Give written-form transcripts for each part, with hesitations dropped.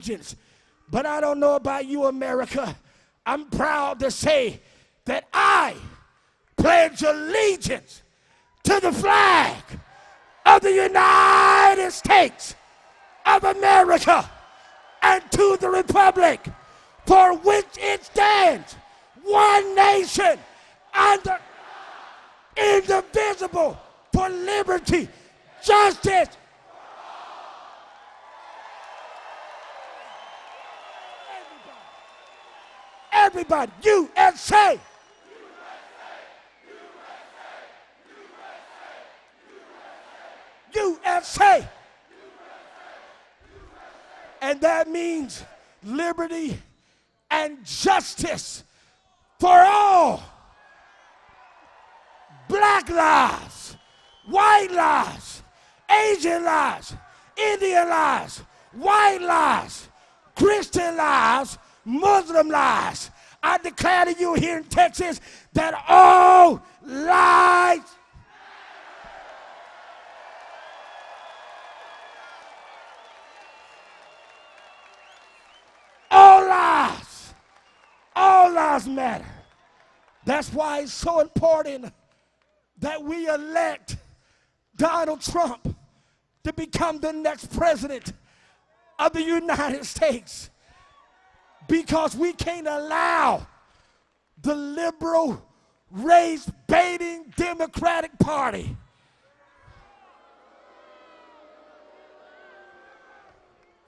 allegiance. But I don't know about you, America. I'm proud to say that I pledge allegiance to the flag of the United States of America and to the republic for which it stands, one nation, under indivisible, for liberty, justice. Everybody, USA. USA. And that means liberty and justice for all. Black lives, white lives, Asian lives, Indian lives, white lives, Christian lives, Muslim lives. I declare to you here in Texas that all lives all lives matter. That's why it's so important that we elect Donald Trump to become the next president of the United States. Because we can't allow the liberal, race-baiting Democratic Party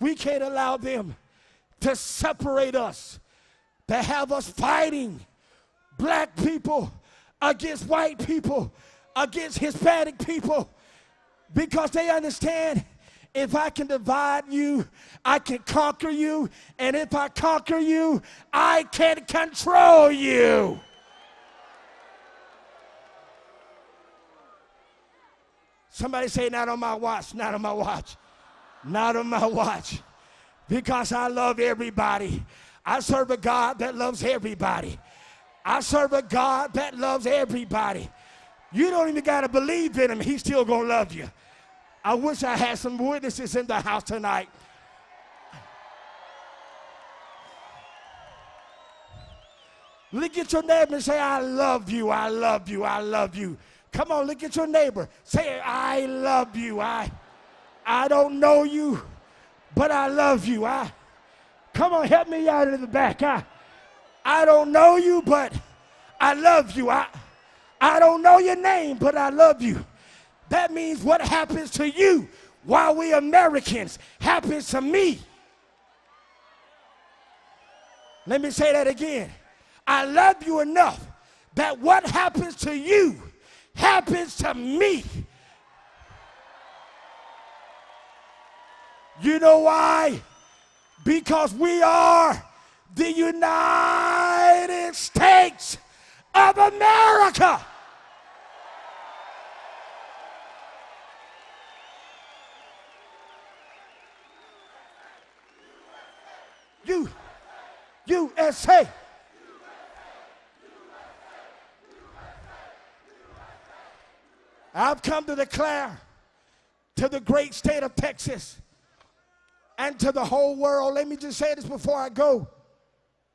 we can't allow them to separate us, to have us fighting black people against white people, against Hispanic people, because they understand if I can divide you, I can conquer you, and if I conquer you, I can control you. Somebody say, not on my watch, not on my watch, not on my watch, because I love everybody. I serve a God that loves everybody. I serve a God that loves everybody. You don't even got to believe in him. He's still going to love you. I wish I had some witnesses in the house tonight. Look at your neighbor and say, I love you, I love you, I love you. Come on, look at your neighbor. Say, I love you. I don't know you, but I love you. Come on, help me out in the back. I don't know you, but I love you. I don't know your name, but I love you. That means what happens to you while we Americans happens to me. Let me say that again. I love you enough that what happens to you happens to me. You know why? Because we are the United States of America. USA. I've come to declare to the great state of Texas and to the whole world, let me just say this before I go.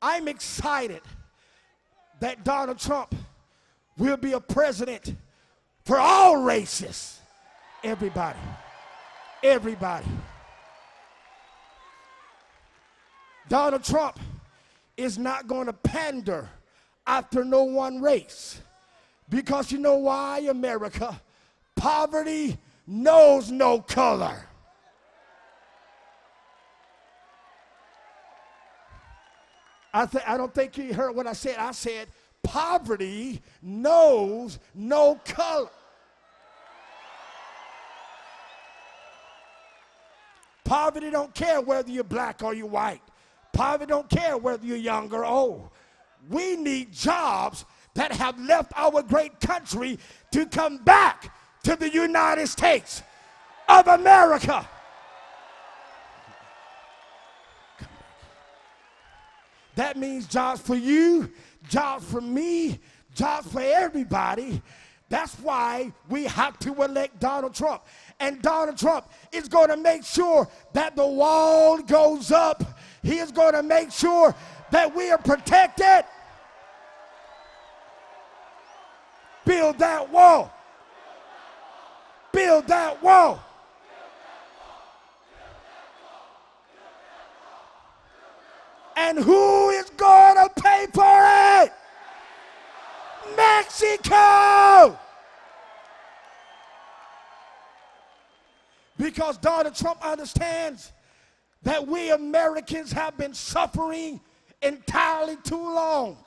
I'm excited that Donald Trump will be a president for all races. Everybody. Everybody. Donald Trump is not going to pander after no one race. Because you know why, America? Poverty knows no color. I don't think you heard what I said. I said poverty knows no color. Poverty don't care whether you're black or you're white. Poverty don't care whether you're young or old. We need jobs that have left our great country to come back to the United States of America. That means jobs for you, jobs for me, jobs for everybody. That's why we have to elect Donald Trump. And Donald Trump is going to make sure that the wall goes up. He is going to make sure that we are protected. Build that wall. Build that wall. And who is going to pay for it? Mexico! Because Donald Trump understands that we Americans have been suffering entirely too long.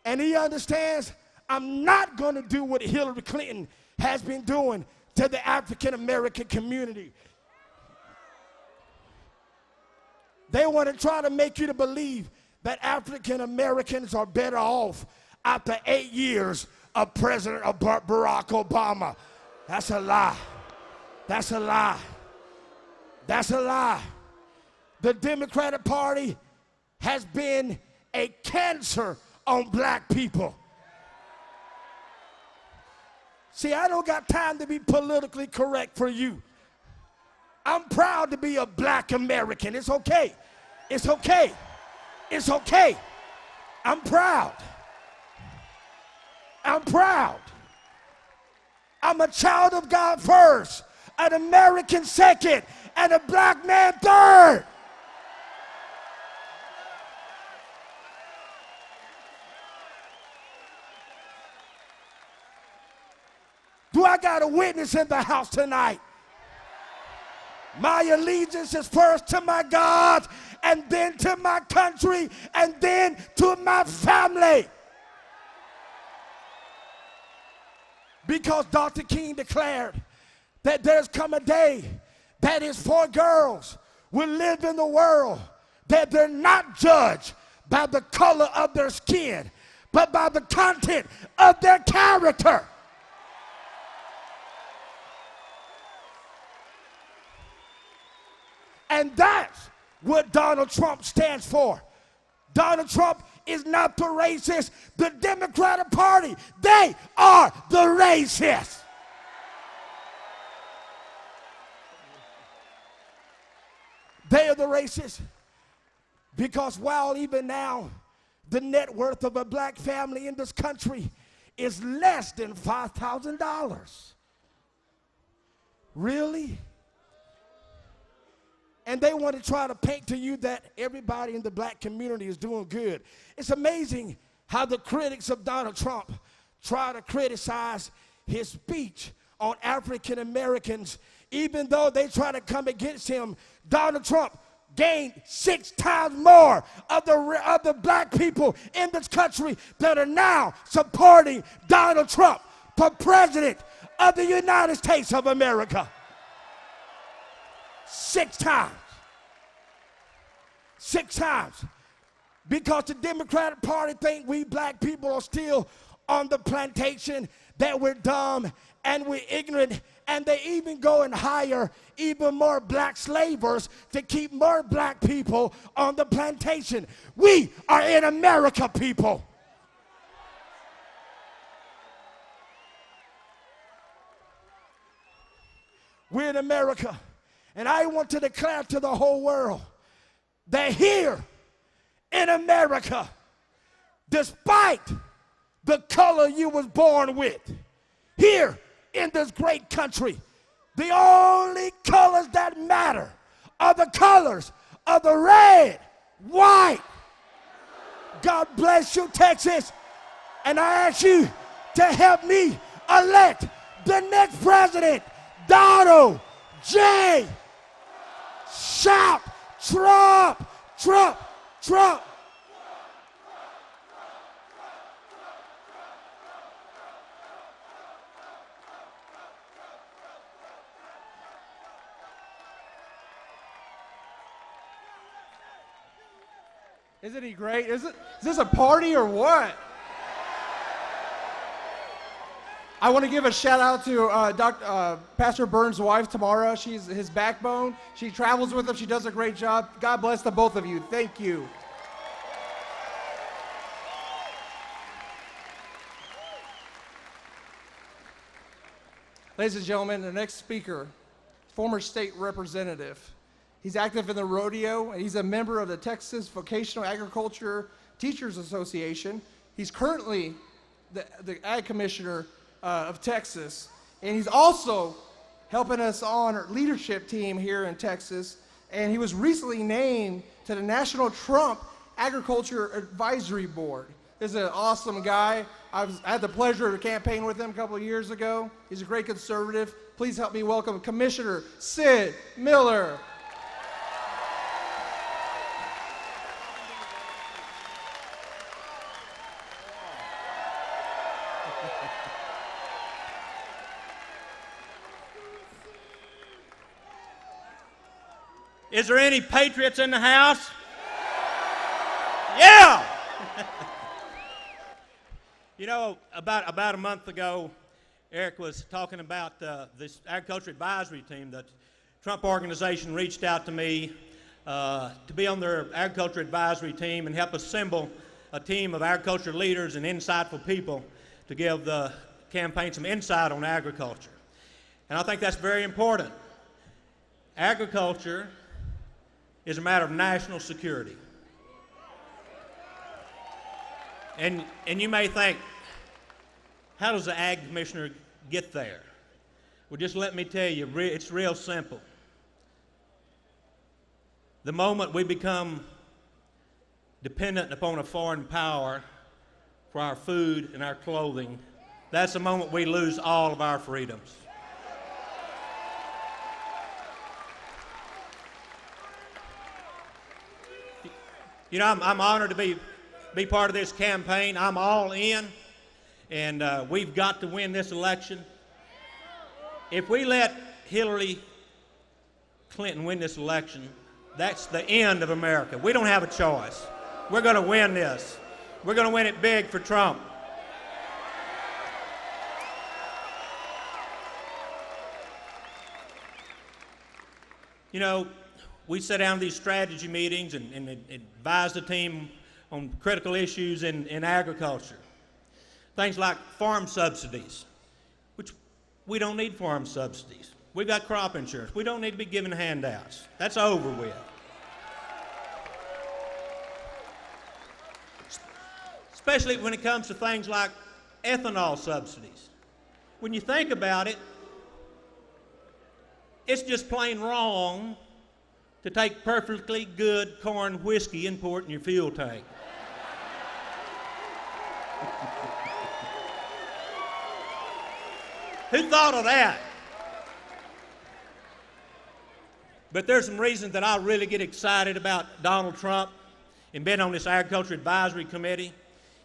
And he understands I'm not going to do what Hillary Clinton has been doing to the African American community. They want to try to make you to believe that African Americans are better off after 8 years of President Barack Obama. That's a lie. That's a lie. That's a lie. The Democratic Party has been a cancer on black people. See, I don't got time to be politically correct for you. I'm proud to be a black American. It's okay. It's okay. It's okay. I'm proud. I'm proud. I'm a child of God first, an American second, and a black man third. Do I got a witness in the house tonight? My allegiance is first to my God, and then to my country, and then to my family. Because Dr. King declared that there's come a day that his 4 girls will live in the world, that they're not judged by the color of their skin, but by the content of their character. And that's what Donald Trump stands for. Donald Trump is not the racist. The Democratic Party, they are the racists. They are the racists because while even now the net worth of a black family in this country is less than $5,000. Really? And they want to try to paint to you that everybody in the black community is doing good. It's amazing how the critics of Donald Trump try to criticize his speech on African Americans. Even though they try to come against him, Donald Trump gained 6 times more of the black people in this country that are now supporting Donald Trump for president of the United States of America. 6 times. 6 times. Because the Democratic Party think we black people are still on the plantation, that we're dumb and we're ignorant, and they even go and hire even more black slavers to keep more black people on the plantation. We are in America, people. We're in America. And I want to declare to the whole world that here in America, despite the color you was born with, here in this great country, the only colors that matter are the colors of the red, white. God bless you, Texas. And I ask you to help me elect the next president, Donald J. Shout Trump, Trump, Trump. Isn't he great? Is this a party or what? I want to give a shout out to Pastor Burns' wife, Tamara. She's his backbone. She travels with him. She does a great job. God bless the both of you. Thank you. Ladies and gentlemen, the next speaker, former state representative. He's active in the rodeo, and he's a member of the Texas Vocational Agriculture Teachers Association. He's currently the Ag Commissioner of Texas, and he's also helping us on our leadership team here in Texas, and he was recently named to the National Trump Agriculture Advisory Board. This is an awesome guy. I had the pleasure of campaigning with him a couple of years ago. He's a great conservative. Please help me welcome Commissioner Sid Miller. Is there any patriots in the house? Yeah! You know, about a month ago, Eric was talking about this agriculture advisory team. The Trump organization reached out to me to be on their agriculture advisory team and help assemble a team of agriculture leaders and insightful people to give the campaign some insight on agriculture. And I think that's very important. Agriculture is a matter of national security. And you may think, how does the Ag Commissioner get there? Well, just let me tell you, it's real simple. The moment we become dependent upon a foreign power for our food and our clothing, that's the moment we lose all of our freedoms. You know, I'm honored to be part of this campaign. I'm all in, and we've got to win this election. If we let Hillary Clinton win this election, that's the end of America. We don't have a choice. We're going to win this. We're going to win it big for Trump. You know, we sit down in these strategy meetings and advise the team on critical issues in agriculture. Things like farm subsidies, which we don't need farm subsidies. We've got crop insurance. We don't need to be giving handouts. That's over with. Especially when it comes to things like ethanol subsidies. When you think about it, it's just plain wrong to take perfectly good corn whiskey and pour it in your fuel tank. Who thought of that? But there's some reasons that I really get excited about Donald Trump and being on this Agriculture Advisory Committee.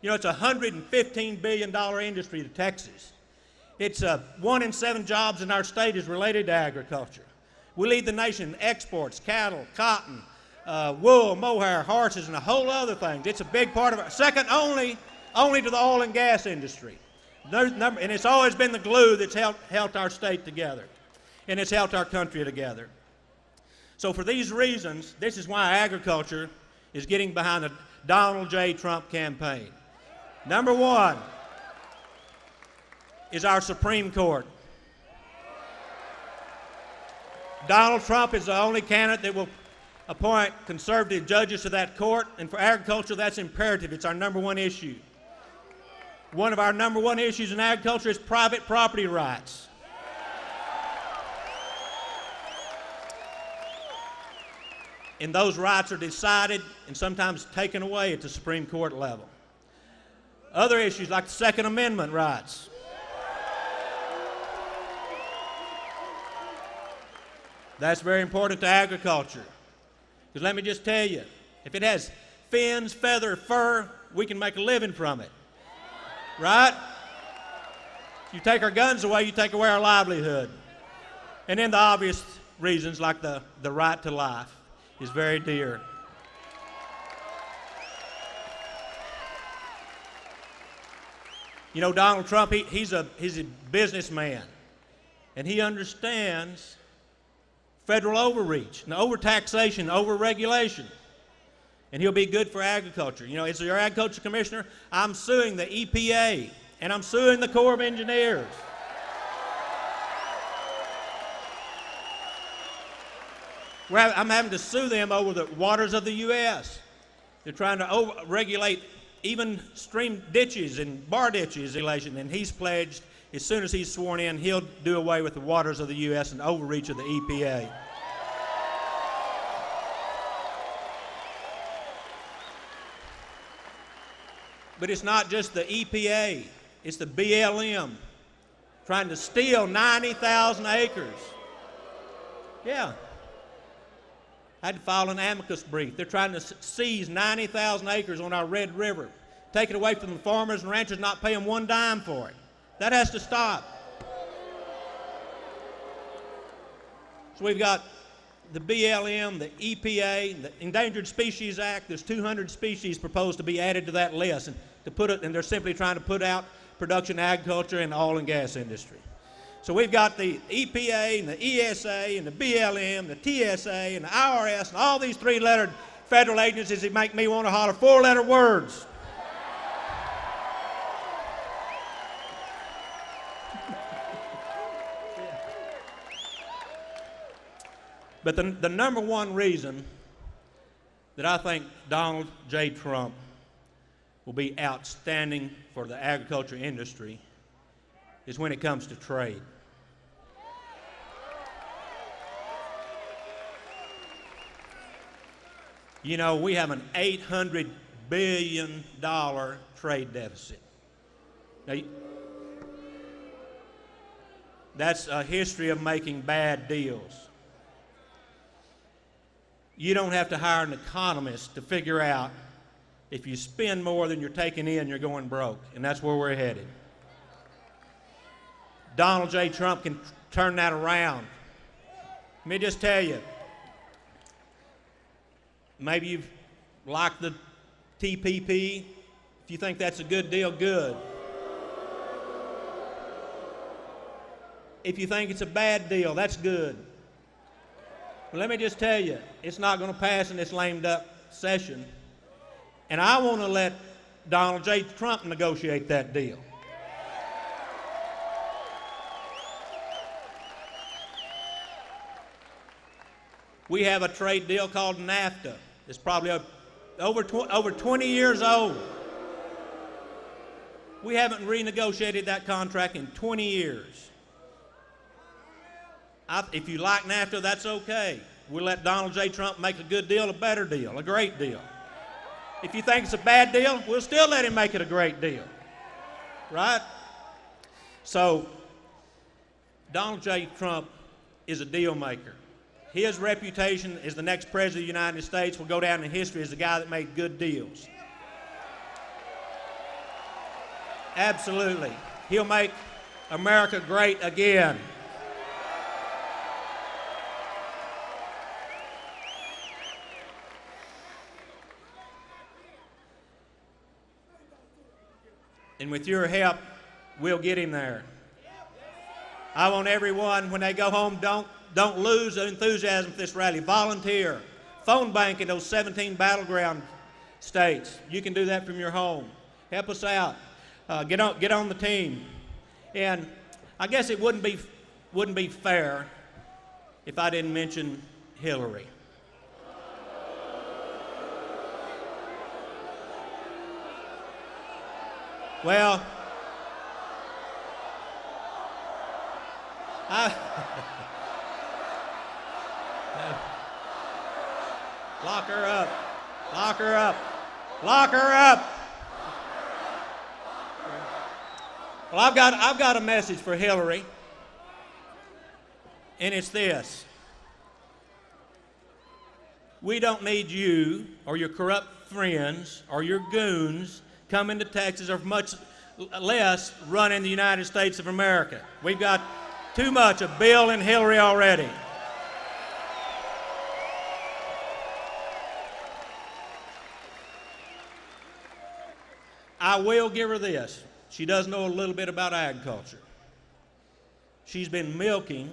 You know, it's a $115 billion industry to Texas. It's 1 in 7 jobs in our state is related to agriculture. We lead the nation in exports, cattle, cotton, wool, mohair, horses, and a whole other things. It's a big part of it, second only to the oil and gas industry. And it's always been the glue that's held our state together, and it's held our country together. So for these reasons, this is why agriculture is getting behind the Donald J. Trump campaign. Number one is our Supreme Court. Donald Trump is the only candidate that will appoint conservative judges to that court, and for agriculture, that's imperative. It's our number one issue. One of our number one issues in agriculture is private property rights. And those rights are decided and sometimes taken away at the Supreme Court level. Other issues like the Second Amendment rights. That's very important to agriculture. Because let me just tell you, if it has fins, feather, fur, we can make a living from it. Right? If you take our guns away, you take away our livelihood. And then the obvious reasons like the right to life is very dear. You know, Donald Trump, he's a businessman, and he understands federal overreach, and overtaxation, overregulation, and he'll be good for agriculture. You know, as your agriculture commissioner, I'm suing the EPA, and I'm suing the Corps of Engineers. I'm having to sue them over the waters of the U.S. They're trying to regulate even stream ditches and bar ditches, and he's pledged, as soon as he's sworn in, he'll do away with the waters of the U.S. and overreach of the EPA. But it's not just the EPA, it's the BLM trying to steal 90,000 acres. Yeah. I had to file an amicus brief. They're trying to seize 90,000 acres on our Red River, take it away from the farmers and ranchers, not pay them one dime for it. That has to stop. So we've got the BLM, the EPA, the Endangered Species Act. There's 200 species proposed to be added to that list, and they're simply trying to put out production agriculture and the oil and gas industry. So we've got the EPA and the ESA and the BLM, the TSA and the IRS and all these three-lettered federal agencies that make me want to holler four-letter words. But the number one reason that I think Donald J. Trump will be outstanding for the agriculture industry is when it comes to trade. You know, we have an $800 billion trade deficit. Now, that's a history of making bad deals. You don't have to hire an economist to figure out if you spend more than you're taking in, you're going broke, and that's where we're headed. Donald J. Trump can turn that around. Let me just tell you, maybe you've liked the TPP. If you think that's a good deal, good. If you think it's a bad deal, that's good. But let me just tell you, it's not going to pass in this lame duck session. And I want to let Donald J. Trump negotiate that deal. We have a trade deal called NAFTA. It's probably over 20 years old. We haven't renegotiated that contract in 20 years. If you like NAFTA, that's okay. We'll let Donald J. Trump make a good deal, a better deal, a great deal. If you think it's a bad deal, we'll still let him make it a great deal. Right? So, Donald J. Trump is a deal maker. His reputation as the next president of the United States will go down in history as the guy that made good deals. Absolutely. He'll make America great again. And with your help, we'll get him there. I want everyone, when they go home, don't lose the enthusiasm for this rally. Volunteer. Phone bank in those 17 battleground states. You can do that from your home. Help us out. Get on the team. And I guess it wouldn't be fair if I didn't mention Hillary. Well, lock her up. Lock her up. Lock her up. Well, I've got a message for Hillary, and it's this. We don't need you or your corrupt friends or your goons coming to Texas, or much less running the United States of America. We've got too much of Bill and Hillary already. I will give her this. She does know a little bit about agriculture. She's been milking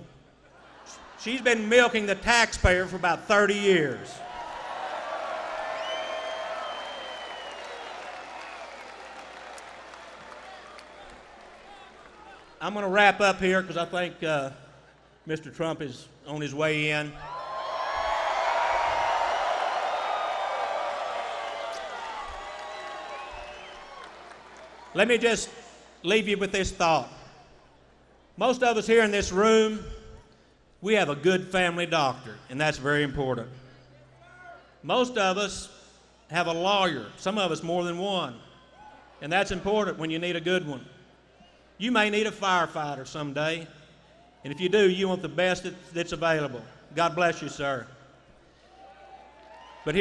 the taxpayer for about 30 years. I'm going to wrap up here because I think Mr. Trump is on his way in. Let me just leave you with this thought. Most of us here in this room, we have a good family doctor, and that's very important. Most of us have a lawyer, some of us more than one, and that's important when you need a good one. You may need a firefighter someday, and if you do, you want the best that's available. God bless you, sir. But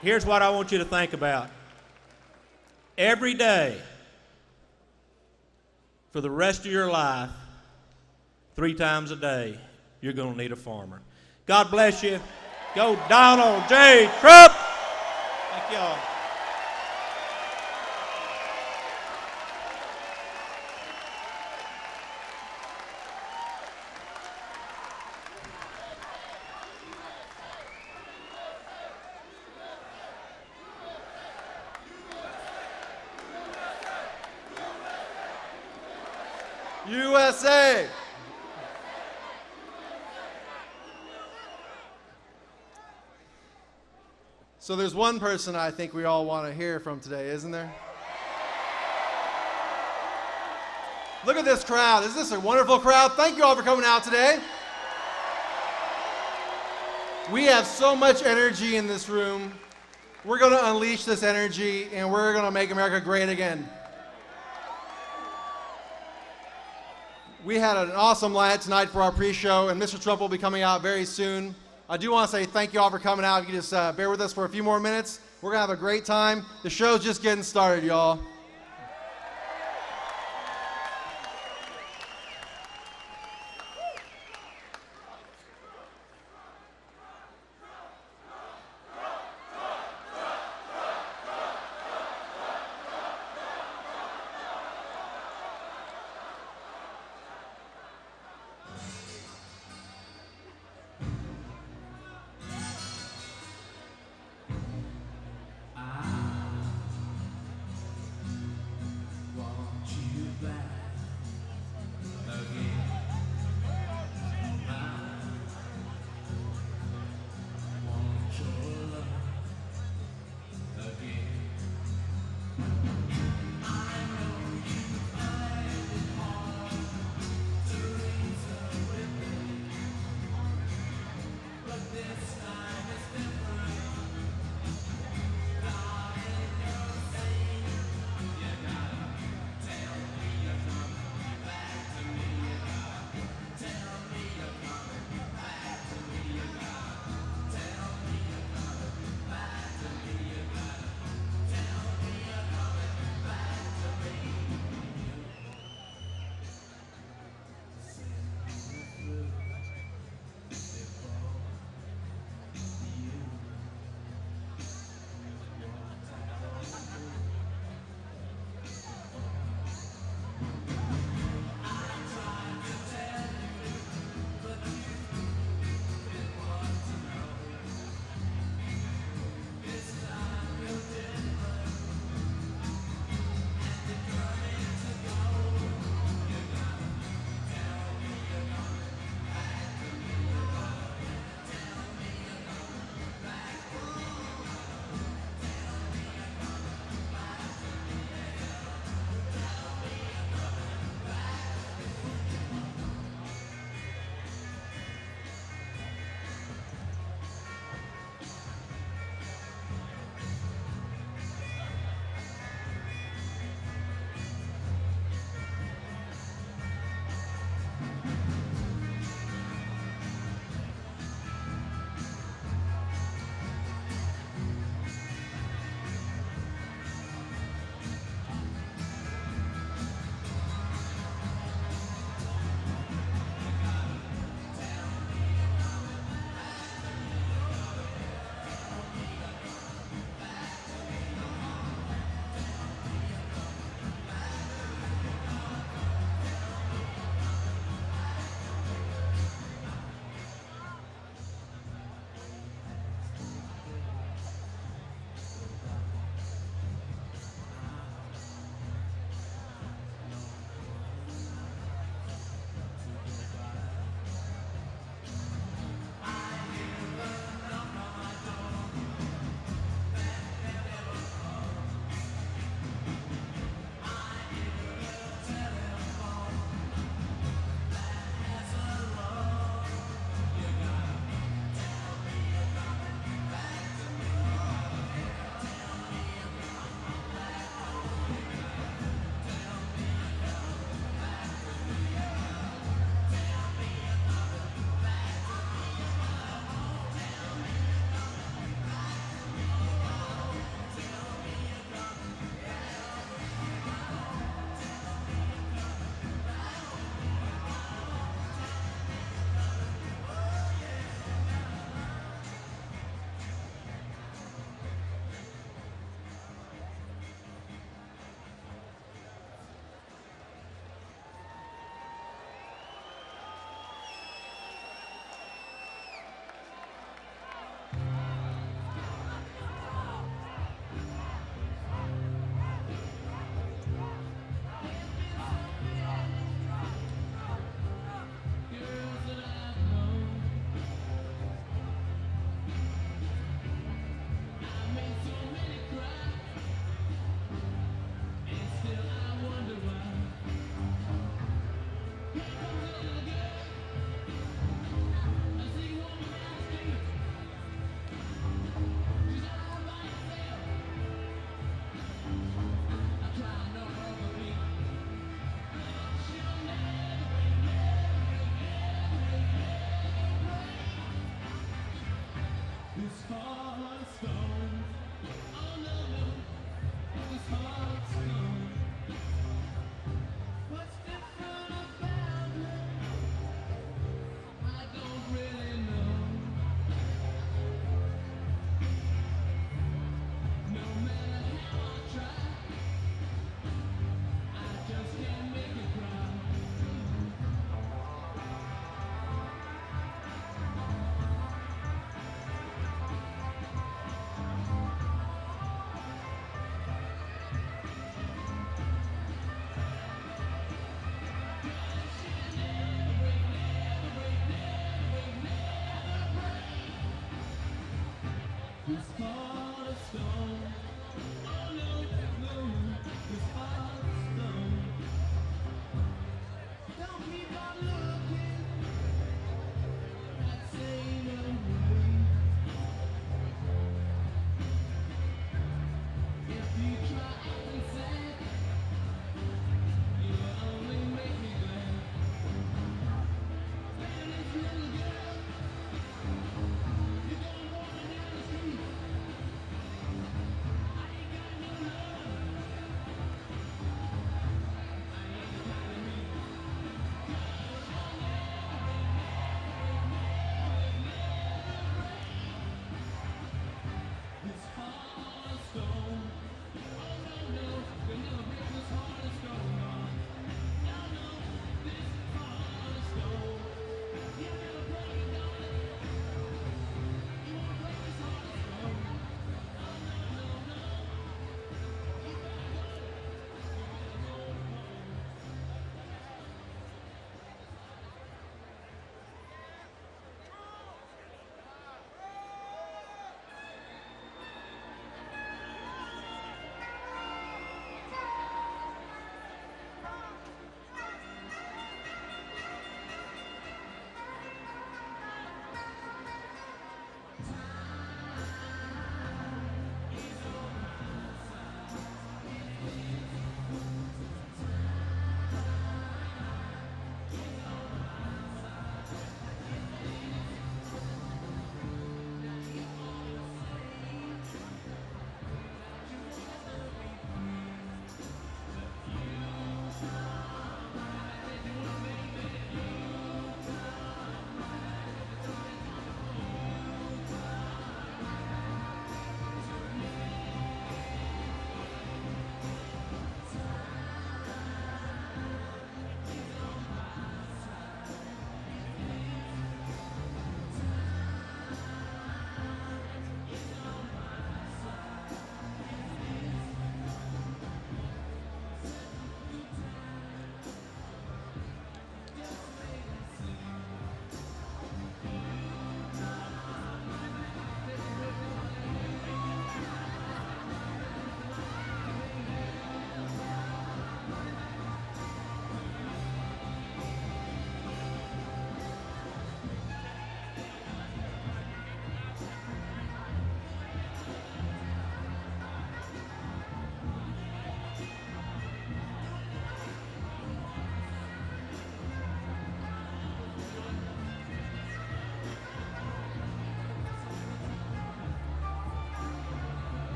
here's what I want you to think about. Every day, for the rest of your life, 3 times a day, you're going to need a farmer. God bless you. Go Donald J. Trump. Thank y'all. USA! So there's one person I think we all want to hear from today, isn't there? Look at this crowd. Isn't this a wonderful crowd? Thank you all for coming out today. We have so much energy in this room. We're going to unleash this energy, and we're going to make America great again. We had an awesome lineup tonight for our pre-show, and Mr. Trump will be coming out very soon. I do want to say thank you all for coming out. If you just bear with us for a few more minutes, we're going to have a great time. The show's just getting started, y'all.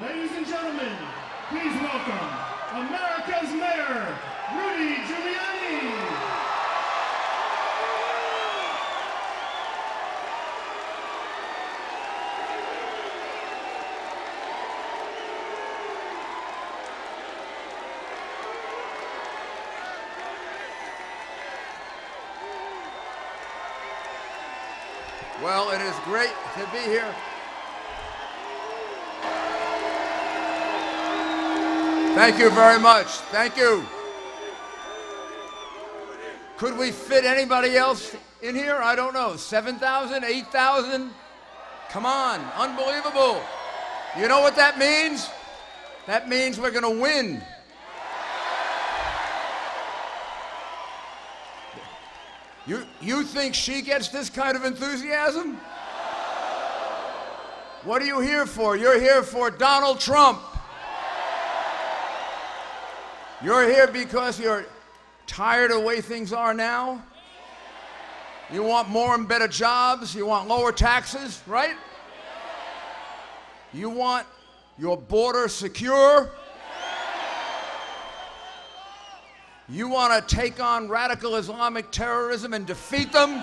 Ladies and gentlemen, please welcome America's Mayor, Rudy Giuliani. Well, it is great to be here. Thank you very much. Thank you. Could we fit anybody else in here? I don't know. 7,000, 8,000? Come on, unbelievable. You know what that means? That means we're going to win. You think she gets this kind of enthusiasm? What are you here for? You're here for Donald Trump. You're here because you're tired of the way things are now. You want more and better jobs. You want lower taxes, right? You want your border secure. You want to take on radical Islamic terrorism and defeat them.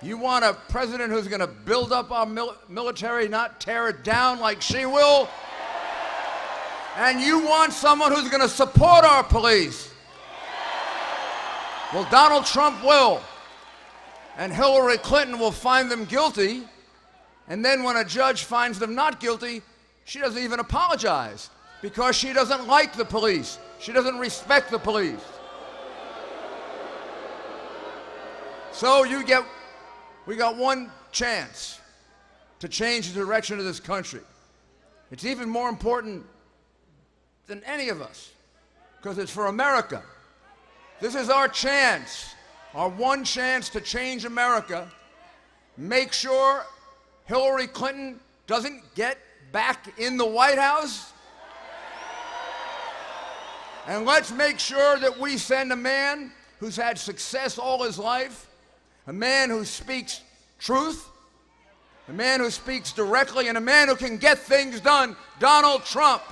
You want a president who's going to build up our military, not tear it down like she will. And you want someone who's going to support our police. Well, Donald Trump will. And Hillary Clinton will find them guilty. And then when a judge finds them not guilty, she doesn't even apologize because she doesn't like the police. She doesn't respect the police. So we got one chance to change the direction of this country. It's even more important than any of us because it's for America. This is our chance, our one chance to change America. Make sure Hillary Clinton doesn't get back in the White House. And let's make sure that we send a man who's had success all his life, a man who speaks truth, a man who speaks directly, and a man who can get things done, Donald Trump.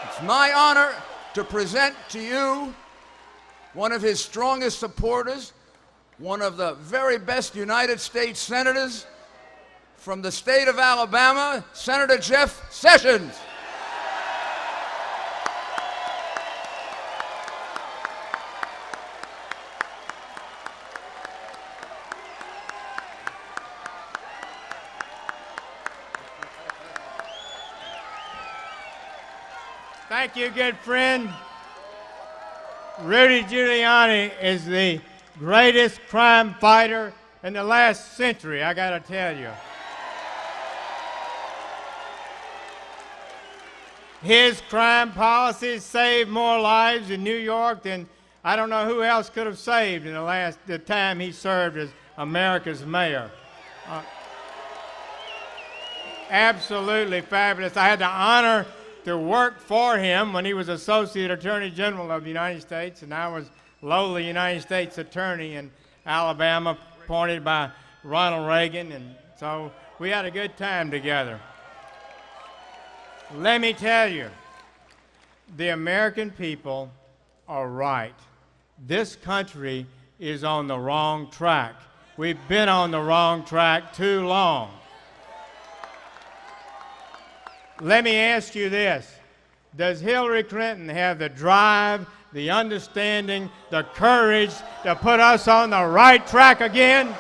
It's my honor to present to you one of his strongest supporters, one of the very best United States senators from the state of Alabama, Senator Jeff Sessions. Thank you, good friend. Rudy Giuliani is the greatest crime fighter in the last century, I gotta tell you. His crime policies saved more lives in New York than I don't know who else could have saved in the time he served as America's mayor. Absolutely fabulous. I had the honor to work for him when he was Associate Attorney General of the United States, and I was lowly United States Attorney in Alabama, appointed by Ronald Reagan, and so we had a good time together. Let me tell you, the American people are right. This country is on the wrong track. We've been on the wrong track too long. Let me ask you this. Does Hillary Clinton have the drive, the understanding, the courage to put us on the right track again?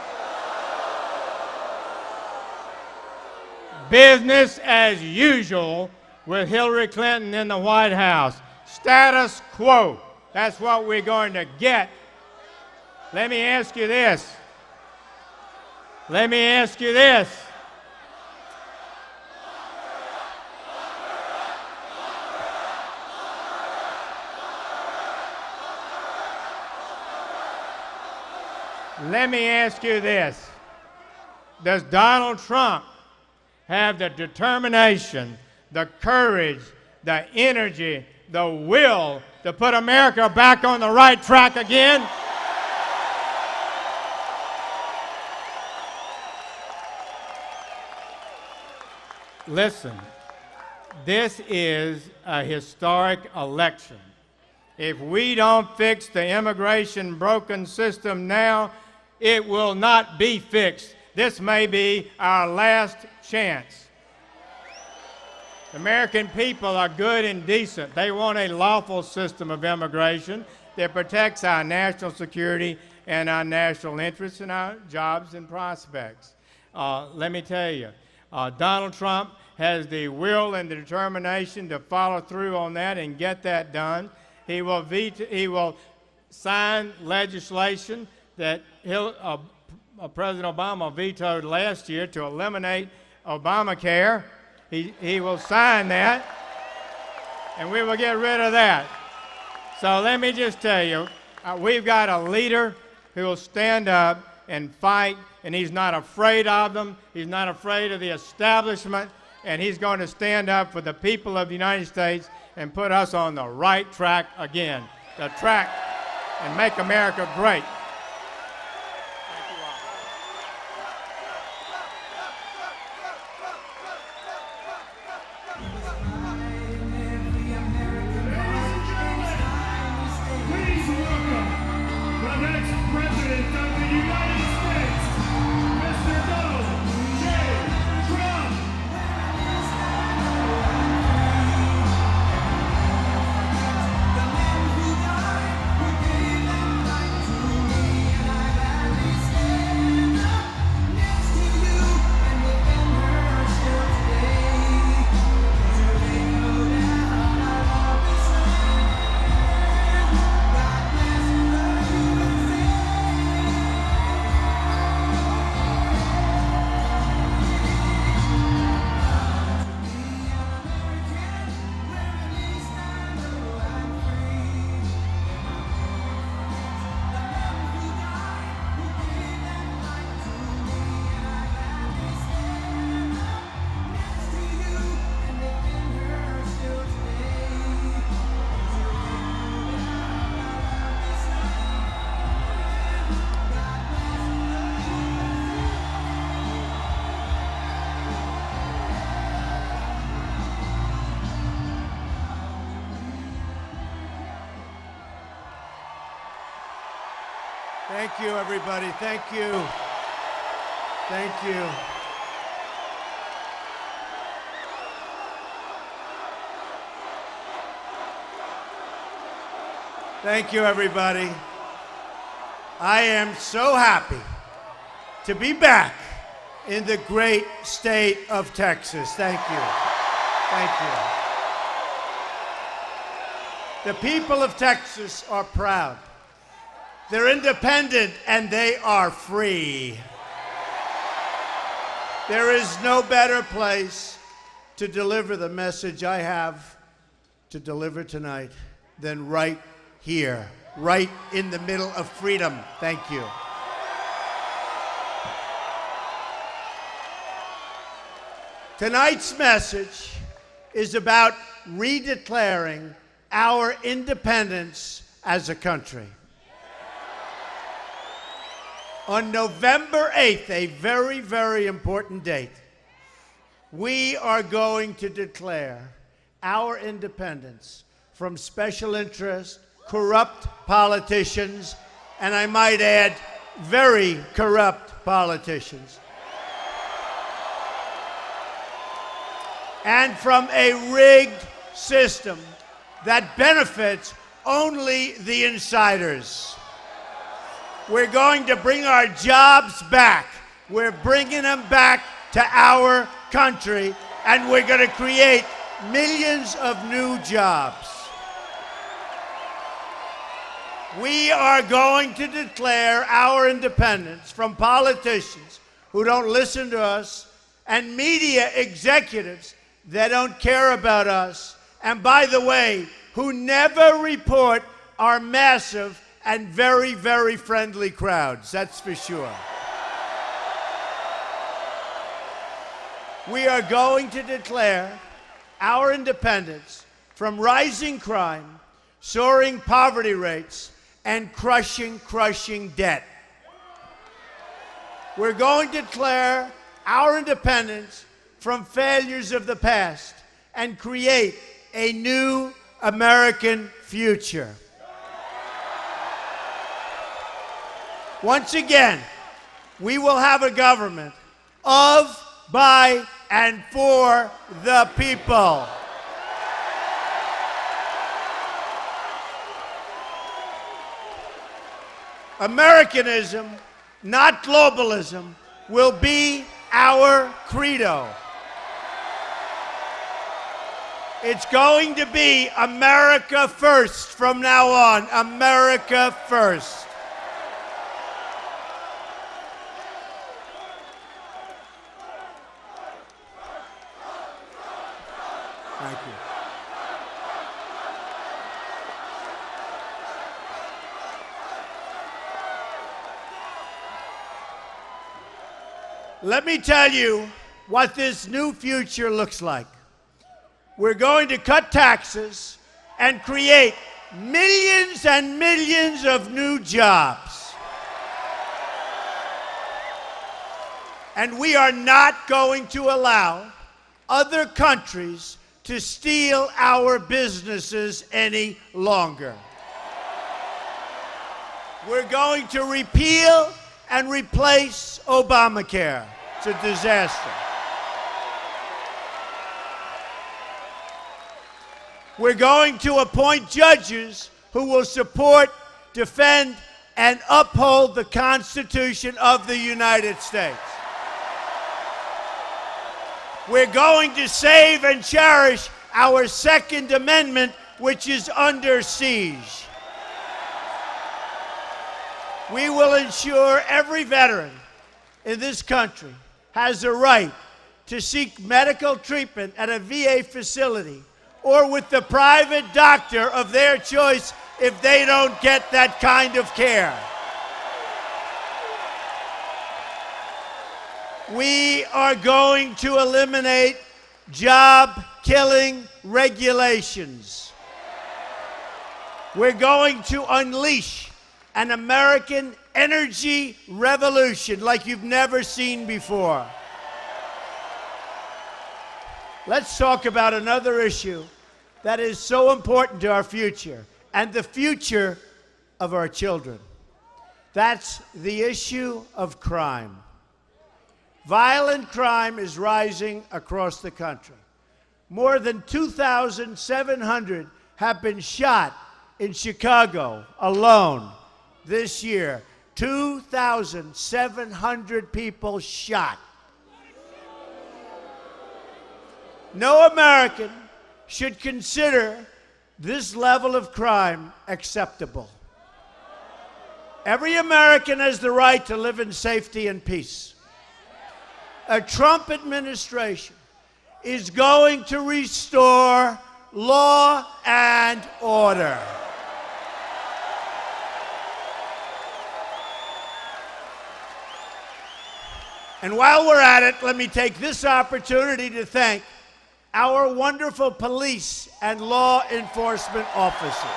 Business as usual with Hillary Clinton in the White House. Status quo. That's what we're going to get. Let me ask you this. Let me ask you this. Let me ask you this. Does Donald Trump have the determination, the courage, the energy, the will to put America back on the right track again? Listen, this is a historic election. If we don't fix the immigration broken system now, it will not be fixed. This may be our last chance. The American people are good and decent. They want a lawful system of immigration that protects our national security and our national interests and our jobs and prospects. Let me tell you, Donald Trump has the will and the determination to follow through on that and get that done. He will sign legislation that President Obama vetoed last year to eliminate Obamacare. He will sign that, and we will get rid of that. So let me just tell you, we've got a leader who will stand up and fight, and he's not afraid of them. He's not afraid of the establishment. and he's going to stand up for the people of the United States and put us on the right track again, the track and make America great. Please welcome the next President of the United States, Mr. Donald J. Trump. Thank you, everybody. Thank you. Thank you. Thank you, everybody. I am so happy to be back in the great state of Texas. Thank you. Thank you. The people of Texas are proud. They're independent and they are free. There is no better place to deliver the message I have to deliver tonight than right here, right in the middle of freedom. Thank you. Tonight's message is about redeclaring our independence as a country. On November 8th, a very, very important date, we are going to declare our independence from special interest, corrupt politicians, and I might add, very corrupt politicians, and from a rigged system that benefits only the insiders. We're going to bring our jobs back. We're bringing them back to our country, and we're going to create millions of new jobs. We are going to declare our independence from politicians who don't listen to us and media executives that don't care about us, and by the way, who never report our massive and very, very friendly crowds, that's for sure. We are going to declare our independence from rising crime, soaring poverty rates, and crushing debt. We're going to declare our independence from failures of the past and create a new American future. Once again, we will have a government of, by, and for the people. Americanism, not globalism, will be our credo. It's going to be America first from now on. America first. Thank you. Let me tell you what this new future looks like. We're going to cut taxes and create millions and millions of new jobs. And we are not going to allow other countries to steal our businesses any longer. We're going to repeal and replace Obamacare. It's a disaster. We're going to appoint judges who will support, defend, and uphold the Constitution of the United States. We're going to save and cherish our Second Amendment, which is under siege. We will ensure every veteran in this country has a right to seek medical treatment at a VA facility or with the private doctor of their choice if they don't get that kind of care. We are going to eliminate job-killing regulations. We're going to unleash an American energy revolution like you've never seen before. Let's talk about another issue that is so important to our future and the future of our children. That's the issue of crime. Violent crime is rising across the country. More than 2,700 have been shot in Chicago alone this year. 2,700 people shot. No American should consider this level of crime acceptable. Every American has the right to live in safety and peace. A Trump administration is going to restore law and order. And while we're at it, let me take this opportunity to thank our wonderful police and law enforcement officers.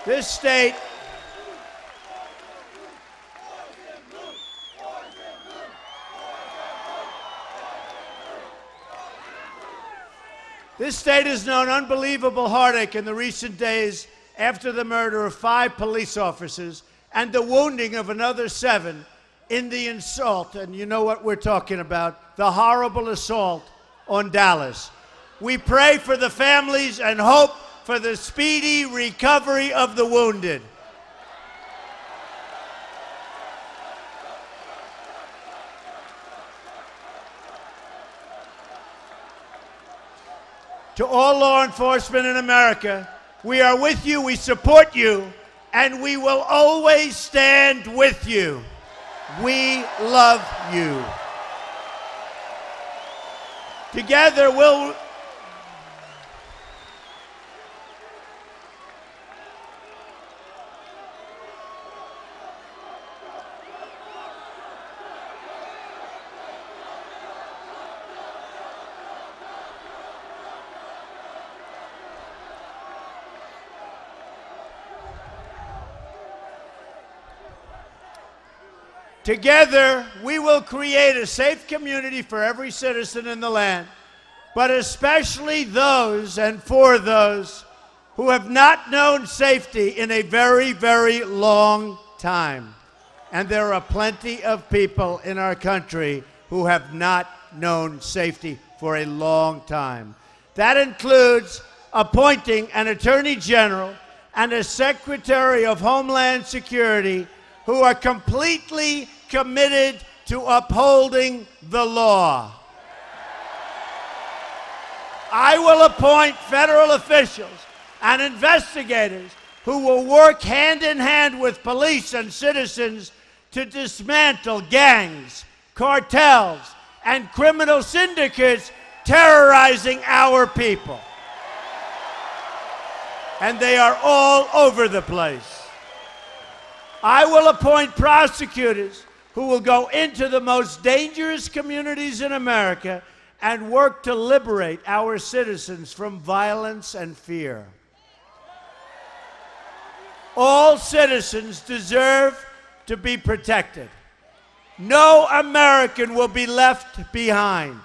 This state has known unbelievable heartache in the recent days after the murder of 5 police officers and the wounding of another 7 in the assault, and you know what we're talking about, the horrible assault on Dallas. We pray for the families and hope for the speedy recovery of the wounded. To all law enforcement in America, we are with you, we support you, and we will always stand with you. We love you. Together we'll... Together, we will create a safe community for every citizen in the land, but especially those and for those who have not known safety in a very, very long time. And there are plenty of people in our country who have not known safety for a long time. That includes appointing an Attorney General and a Secretary of Homeland Security who are completely committed to upholding the law. I will appoint federal officials and investigators who will work hand in hand with police and citizens to dismantle gangs, cartels, and criminal syndicates terrorizing our people. and they are all over the place. I will appoint prosecutors who will go into the most dangerous communities in America and work to liberate our citizens from violence and fear. All citizens deserve to be protected. No American will be left behind.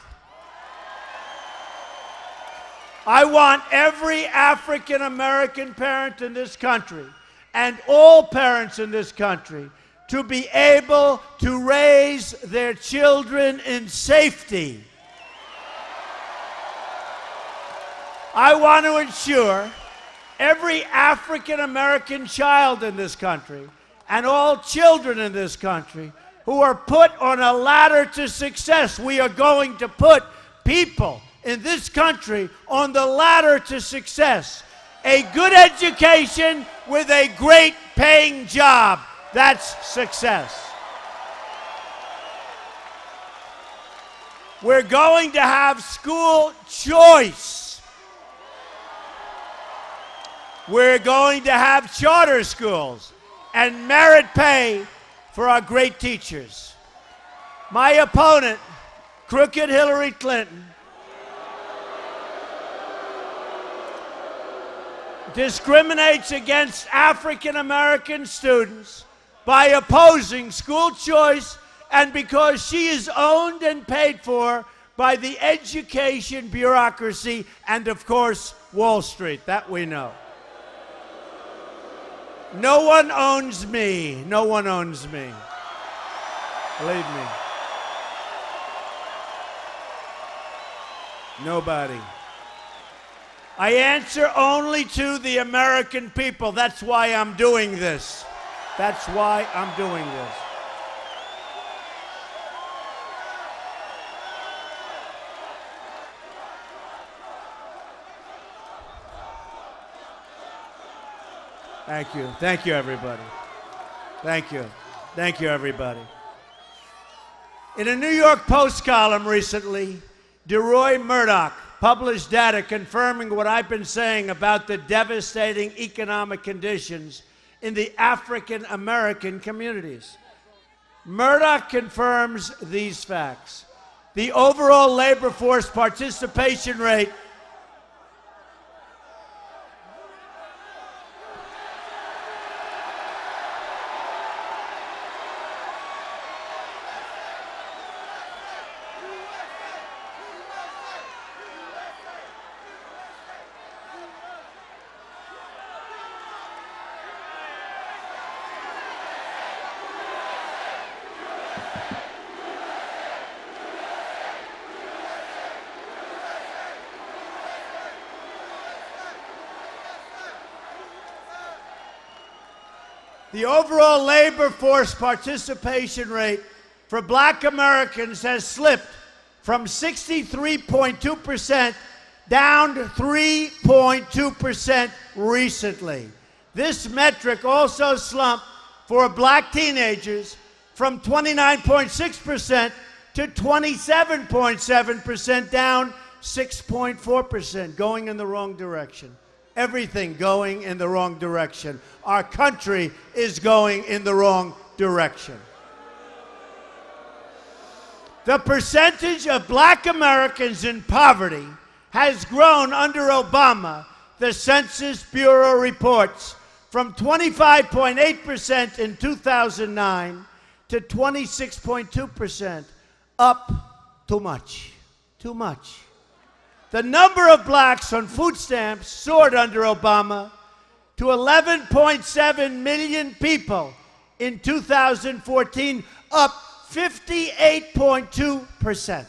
I want every African American parent in this country and all parents in this country to be able to raise their children in safety. I want to ensure every African American child in this country and all children in this country who are put on a ladder to success. We are going to put people in this country on the ladder to success. A good education with a great paying job. That's success. We're going to have school choice. We're going to have charter schools and merit pay for our great teachers. My opponent, crooked Hillary Clinton, discriminates against African American students by opposing school choice and because she is owned and paid for by the education bureaucracy and, of course, Wall Street. That we know. No one owns me. No one owns me. Believe me. Nobody. I answer only to the American people. That's why I'm doing this. That's why I'm doing this. Thank you. Thank you, everybody. Thank you. Thank you, everybody. In a New York Post column recently, DeRoy Murdoch published data confirming what I've been saying about the devastating economic conditions in the African American communities. Murdoch confirms these facts. The overall labor force participation rate The overall labor force participation rate for Black Americans has slipped from 63.2% down to 3.2% recently. This metric also slumped for Black teenagers from 29.6% to 27.7%, down 6.4%, going in the wrong direction. Everything going in the wrong direction. Our country is going in the wrong direction. The percentage of Black Americans in poverty has grown under Obama, the Census Bureau reports, from 25.8% in 2009 to 26.2%, up too much, too much. The number of blacks on food stamps soared under Obama to 11.7 million people in 2014, up 58.2%.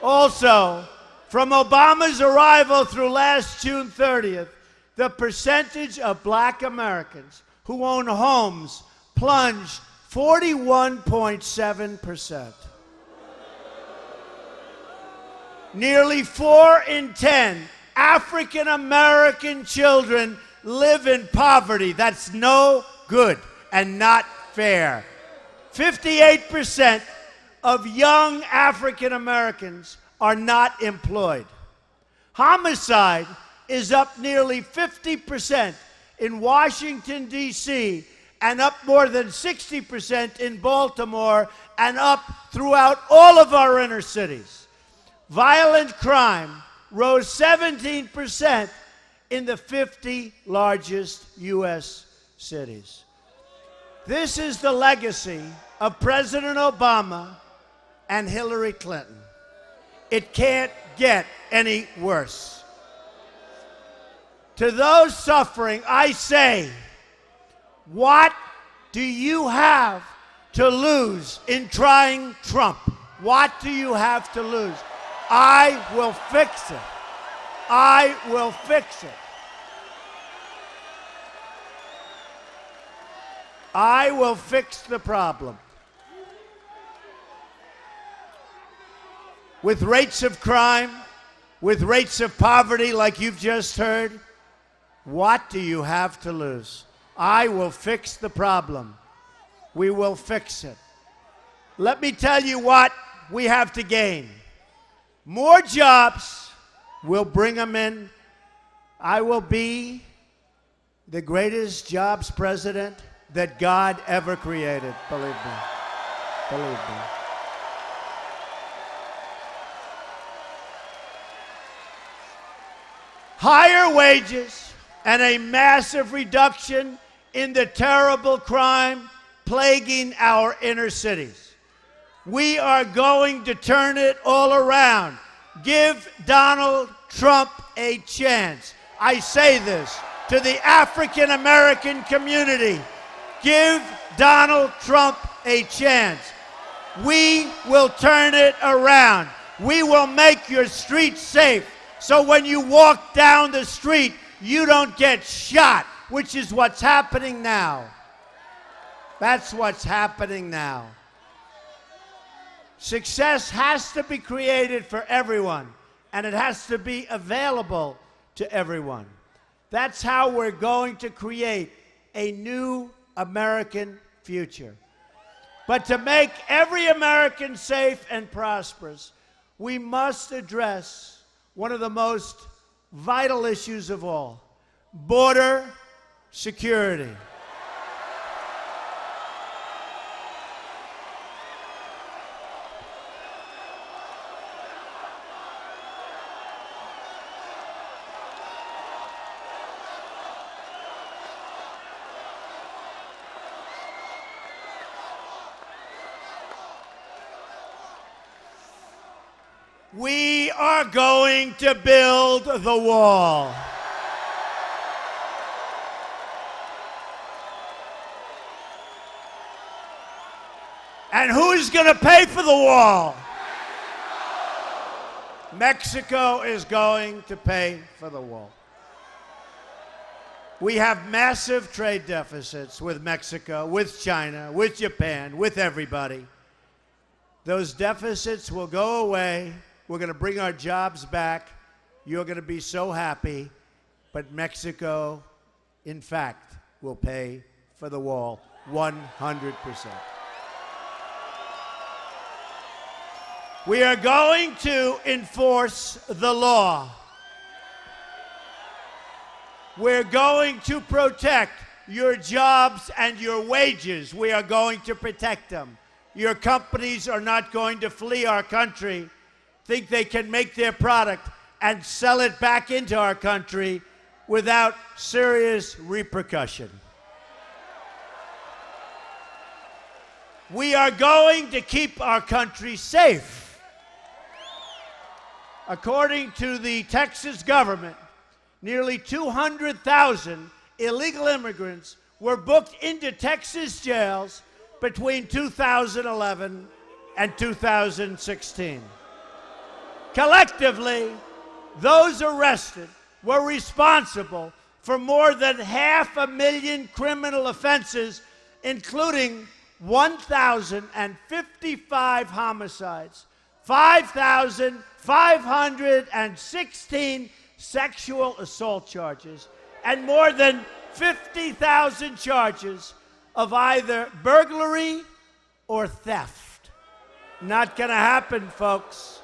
Also, from Obama's arrival through last June 30th, the percentage of Black Americans who own homes plunged 41.7%. Nearly 4 in 10 African American children live in poverty. That's no good and not fair. 58% of young African Americans are not employed. Homicide is up nearly 50% in Washington, D.C., and up more than 60% in Baltimore, and up throughout all of our inner cities. Violent crime rose 17% in the 50 largest U.S. cities. This is the legacy of President Obama and Hillary Clinton. It can't get any worse. To those suffering, I say, what do you have to lose in trying Trump? What do you have to lose? I will fix it. I will fix it. I will fix the problem. With rates of crime, with rates of poverty like you've just heard, what do you have to lose? I will fix the problem. We will fix it. Let me tell you what we have to gain. More jobs, we'll bring them in. I will be the greatest jobs president that God ever created. Believe me. Believe me. Higher wages and a massive reduction in the terrible crime plaguing our inner cities. We are going to turn it all around. Give Donald Trump a chance. I say this to the African American community. Give Donald Trump a chance. We will turn it around. We will make your streets safe, so when you walk down the street, you don't get shot, which is what's happening now. That's what's happening now. Success has to be created for everyone, and it has to be available to everyone. That's how we're going to create a new American future. But to make every American safe and prosperous, we must address one of the most vital issues of all: border security. We are going to build the wall. And who's going to pay for the wall? Mexico is going to pay for the wall. We have massive trade deficits with Mexico, with China, with Japan, with everybody. Those deficits will go away. We're going to bring our jobs back. You're going to be so happy. But Mexico, in fact, will pay for the wall 100%. We are going to enforce the law. We're going to protect your jobs and your wages. We are going to protect them. Your companies are not going to flee our country, think they can make their product and sell it back into our country without serious repercussion. We are going to keep our country safe. According to the Texas government, nearly 200,000 illegal immigrants were booked into Texas jails between 2011 and 2016. Collectively, those arrested were responsible for more than 500,000 criminal offenses, including 1,055 homicides, 5,516 sexual assault charges, and more than 50,000 charges of either burglary or theft. Not going to happen, folks.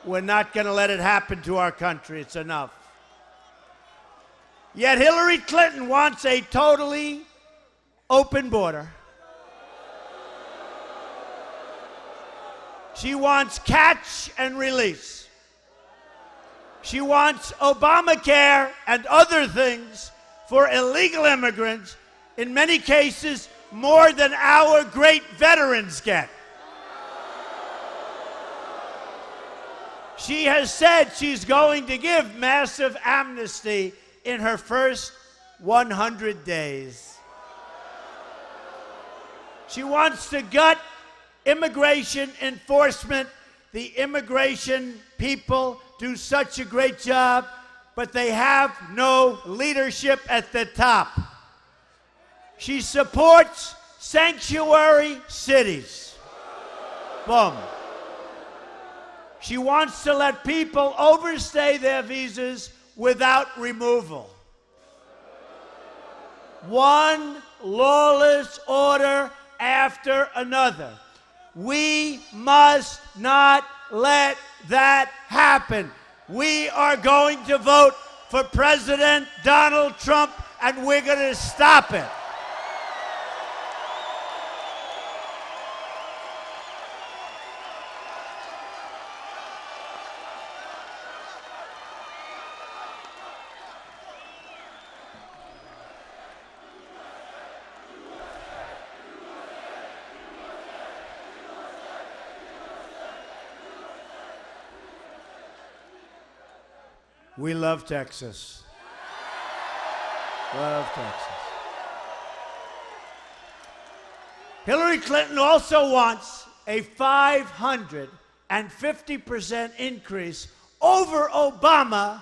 We're not going to let it happen to our country. It's enough. Yet Hillary Clinton wants a totally open border. She wants catch and release. She wants Obamacare and other things for illegal immigrants, in many cases more than our great veterans get. She has said she's going to give massive amnesty in her first 100 days. She wants to gut immigration enforcement. The immigration people do such a great job, but they have no leadership at the top. She supports sanctuary cities. Boom. She wants to let people overstay their visas without removal. One lawless order after another. We must not let that happen. We are going to vote for President Donald Trump, and we're going to stop it. We love Texas. Love Texas. Hillary Clinton also wants a 550% increase over Obama,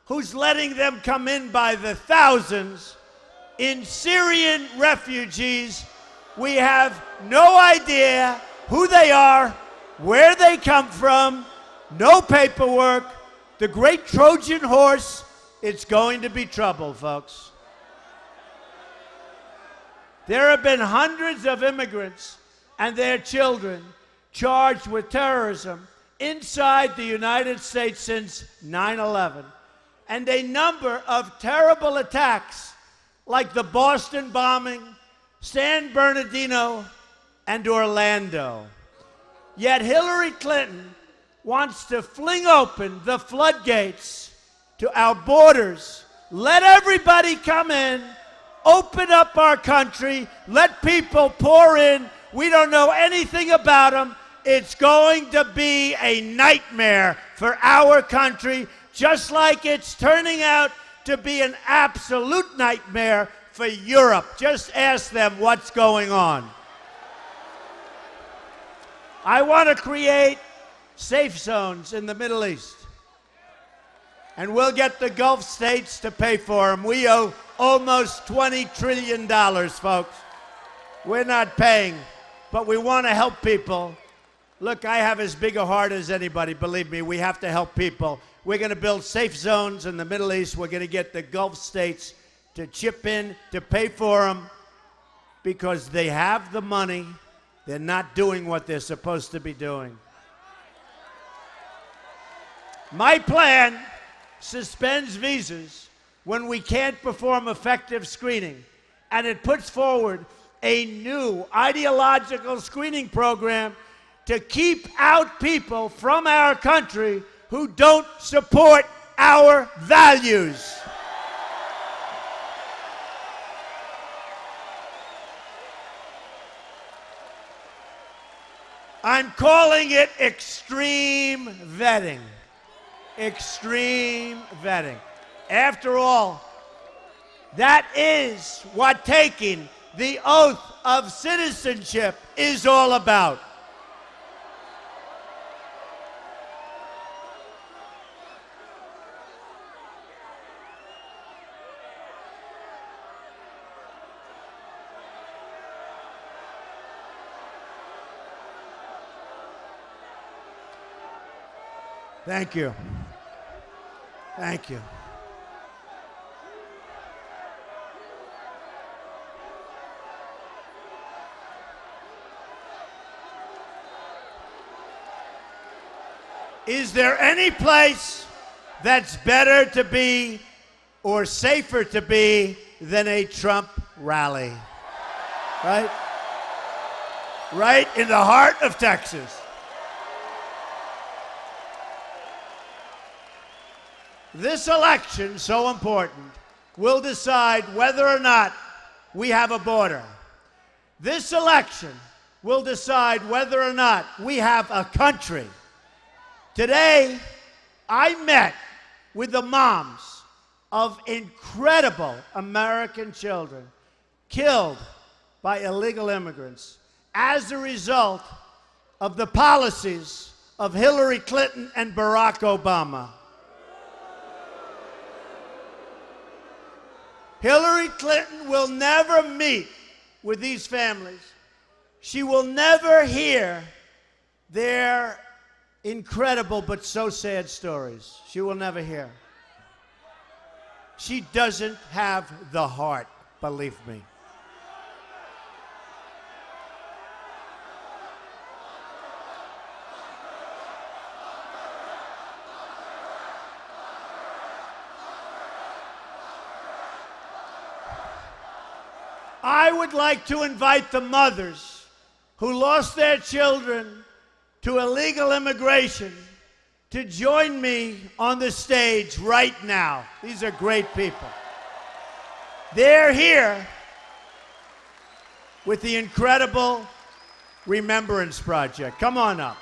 who's letting them come in by the thousands, in Syrian refugees. We have no idea who they are, where they come from, no paperwork. The great Trojan horse, it's going to be trouble, folks. There have been hundreds of immigrants and their children charged with terrorism inside the United States since 9/11, and a number of terrible attacks like the Boston bombing, San Bernardino, and Orlando. Yet Hillary Clinton wants to fling open the floodgates to our borders, let everybody come in, open up our country, let people pour in. We don't know anything about them. It's going to be a nightmare for our country, just like it's turning out to be an absolute nightmare for Europe. Just ask them what's going on. I want to create safe zones in the Middle East. And we'll get the Gulf states to pay for them. We owe almost $20 trillion, folks. We're not paying, but we want to help people. Look, I have as big a heart as anybody. Believe me, we have to help people. We're going to build safe zones in the Middle East. We're going to get the Gulf states to chip in, to pay for them, because they have the money. They're not doing what they're supposed to be doing. My plan suspends visas when we can't perform effective screening, and it puts forward a new ideological screening program to keep out people from our country who don't support our values. I'm calling it extreme vetting. Extreme vetting. After all, that is what taking the oath of citizenship is all about. Thank you. Thank you. Is there any place that's better to be or safer to be than a Trump rally? Right? Right in the heart of Texas. This election, so important, will decide whether or not we have a border. This election will decide whether or not we have a country. Today, I met with the moms of incredible American children killed by illegal immigrants as a result of the policies of Hillary Clinton and Barack Obama. Hillary Clinton will never meet with these families. She will never hear their incredible but so sad stories. She will never hear. She doesn't have the heart, believe me. I would like to invite the mothers who lost their children to illegal immigration to join me on the stage right now. These are great people. They're here with the incredible Remembrance Project. Come on up.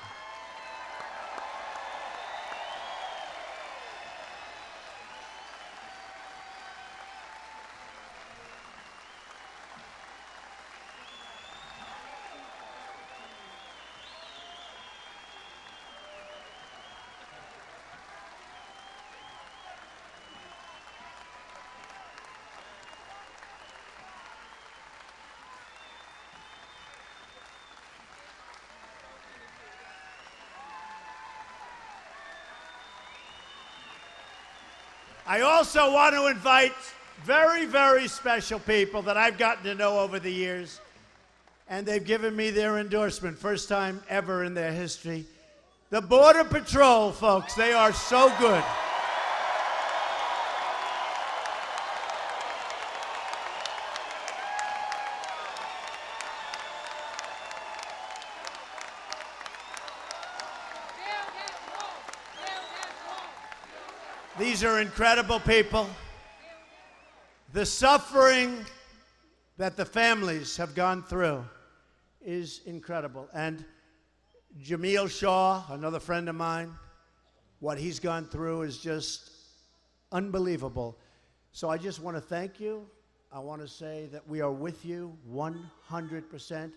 I also want to invite very, very special people that I've gotten to know over the years, and they've given me their endorsement, first time ever in their history. The Border Patrol, folks, they are so good. These are incredible people. The suffering that the families have gone through is incredible. And Jameel Shaw, another friend of mine, what he's gone through is just unbelievable. So I just want to thank you. I want to say that we are with you 100%.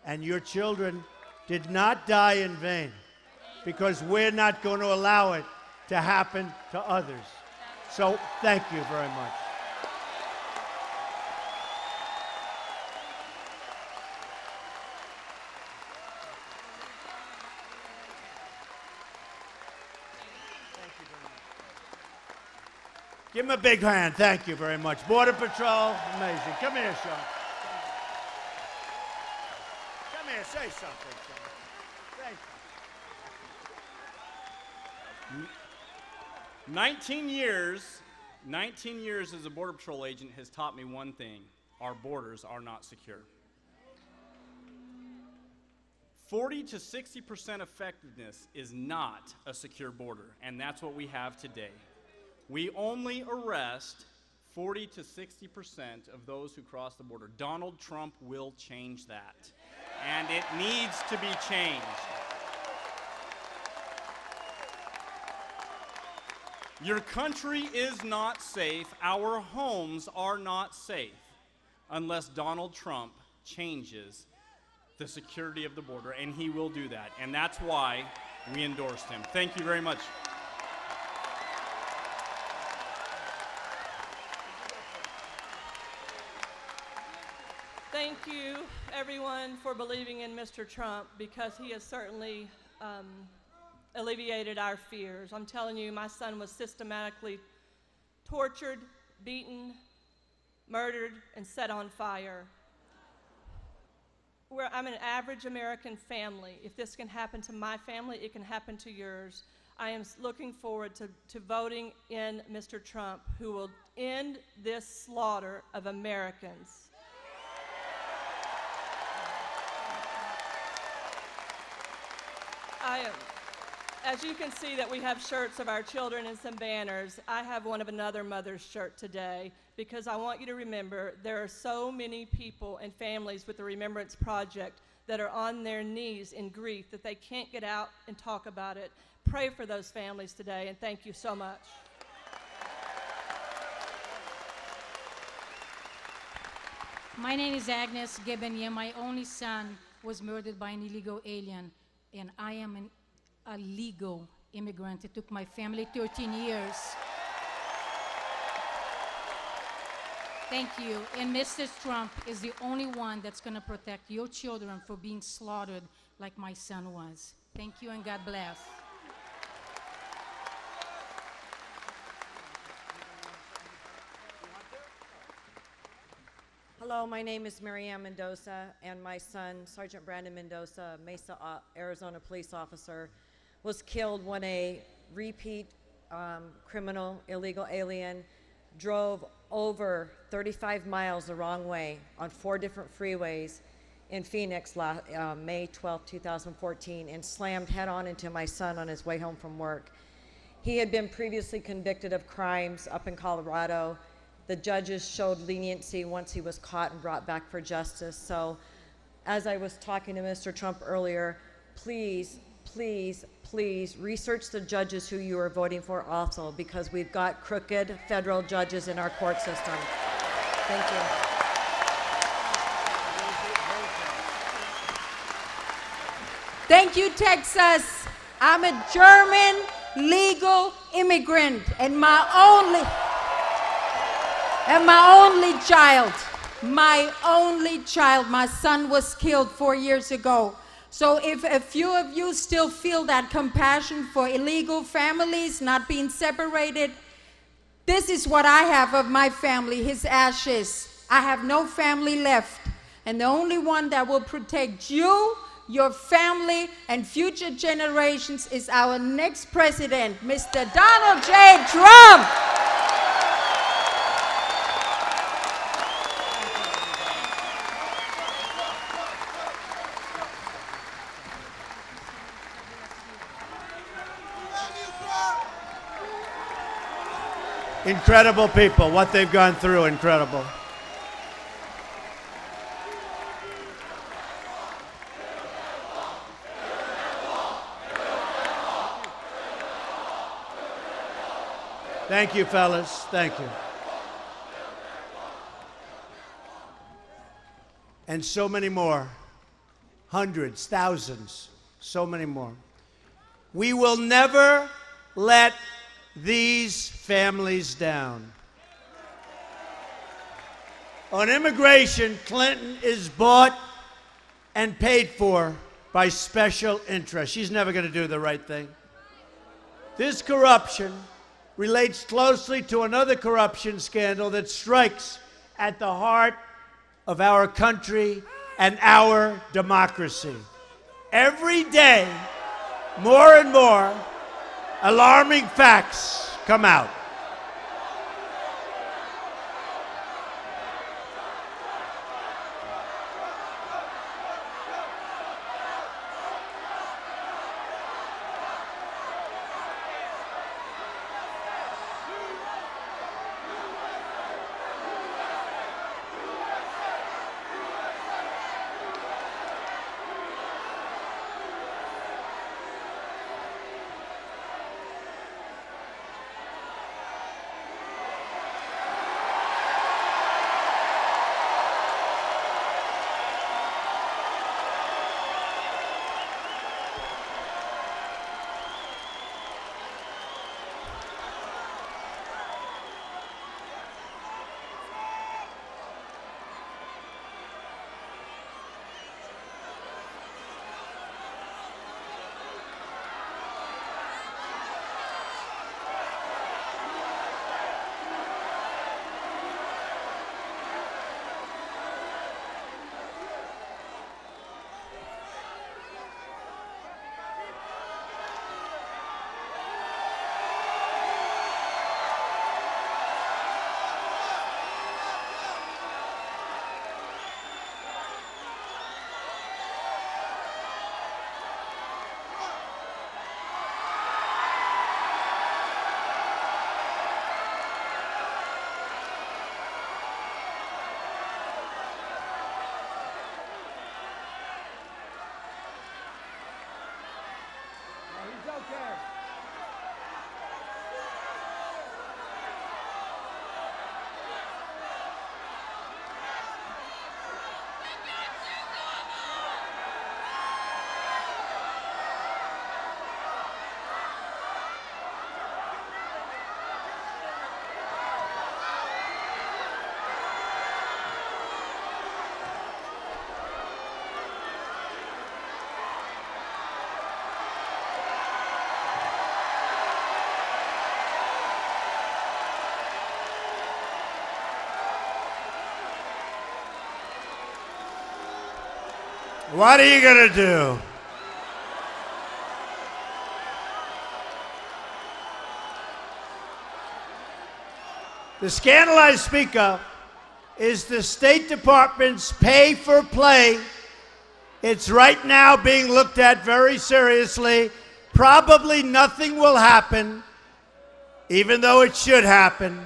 And your children did not die in vain, because we're not going to allow it to happen to others. So thank you very much. Give him a big hand. Thank you very much. Border Patrol, amazing. Come here, Sean. Come here, say something, Sean. Thank you. 19 years as a Border Patrol agent has taught me one thing: our borders are not secure. 40 to 60% effectiveness is not a secure border, and that's what we have today. We only arrest 40 to 60% of those who cross the border. Donald Trump will change that, and it needs to be changed. Your country is not safe, our homes are not safe, unless Donald Trump changes the security of the border, and he will do that. And that's why we endorsed him. Thank you very much. Thank you, everyone, for believing in Mr. Trump, because he has certainly alleviated our fears. I'm telling you, my son was systematically tortured, beaten, murdered, and set on fire. I'm an average American family. If this can happen to my family, it can happen to yours. I am looking forward to voting in Mr. Trump, who will end this slaughter of Americans. As you can see that we have shirts of our children and some banners, I have one of another mother's shirt today because I want you to remember there are so many people and families with the Remembrance Project that are on their knees in grief that they can't get out and talk about it. Pray for those families today, and thank you so much. My name is Agnes Gebenier. My only son was murdered by an illegal alien, and I am a legal immigrant. It took my family 13 years. Thank you. And Mr. Trump is the only one that's going to protect your children from being slaughtered like my son was. Thank you, and God bless. Hello, my name is Marianne Mendoza, and my son, Sergeant Brandon Mendoza, Mesa, Arizona police officer, was killed when a repeat criminal, illegal alien, drove over 35 miles the wrong way on 4 different freeways in Phoenix May 12, 2014, and slammed head-on into my son on his way home from work. He had been previously convicted of crimes up in Colorado. The judges showed leniency once he was caught and brought back for justice. So as I was talking to Mr. Trump earlier, please, please, please research the judges who you are voting for also, because we've got crooked federal judges in our court system. Thank you. Thank you, Texas. I'm a German legal immigrant, and my only child, my son was killed 4 years ago. So if a few of you still feel that compassion for illegal families not being separated, this is what I have of my family, his ashes. I have no family left, and the only one that will protect you, your family, and future generations is our next president, Mr. Donald J. Trump. Incredible people, what they've gone through, incredible. Thank you, fellas. Thank you. And so many more. Hundreds, thousands, so many more. We will never let these families down. On immigration, Clinton is bought and paid for by special interests. She's never going to do the right thing. This corruption relates closely to another corruption scandal that strikes at the heart of our country and our democracy. Every day, more and more alarming facts come out. What are you going to do? The scandal I speak of is the State Department's pay-for-play. It's right now being looked at very seriously. Probably nothing will happen, even though it should happen,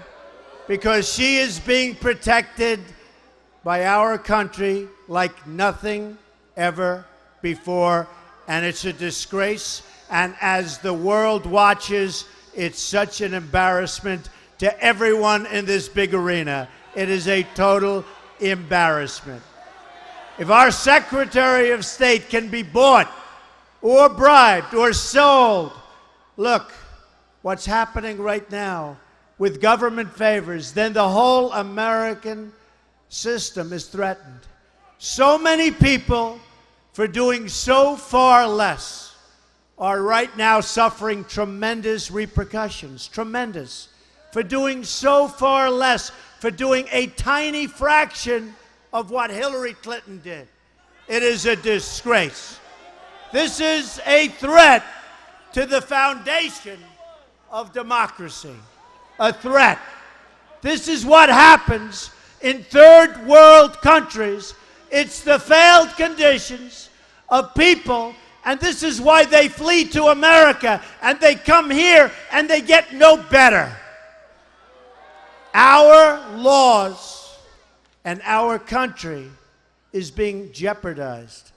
because she is being protected by our country like nothing ever before, and it's a disgrace. And as the world watches, it's such an embarrassment to everyone in this big arena. It is a total embarrassment. If our Secretary of State can be bought or bribed or sold, look what's happening right now with government favors, then the whole American system is threatened. So many people, for doing so far less, are right now suffering tremendous repercussions, tremendous, for doing so far less, for doing a tiny fraction of what Hillary Clinton did. It is a disgrace. This is a threat to the foundation of democracy, a threat. This is what happens in third world countries. It's the failed conditions of people, and this is why they flee to America, and they come here and they get no better. Our laws and our country is being jeopardized.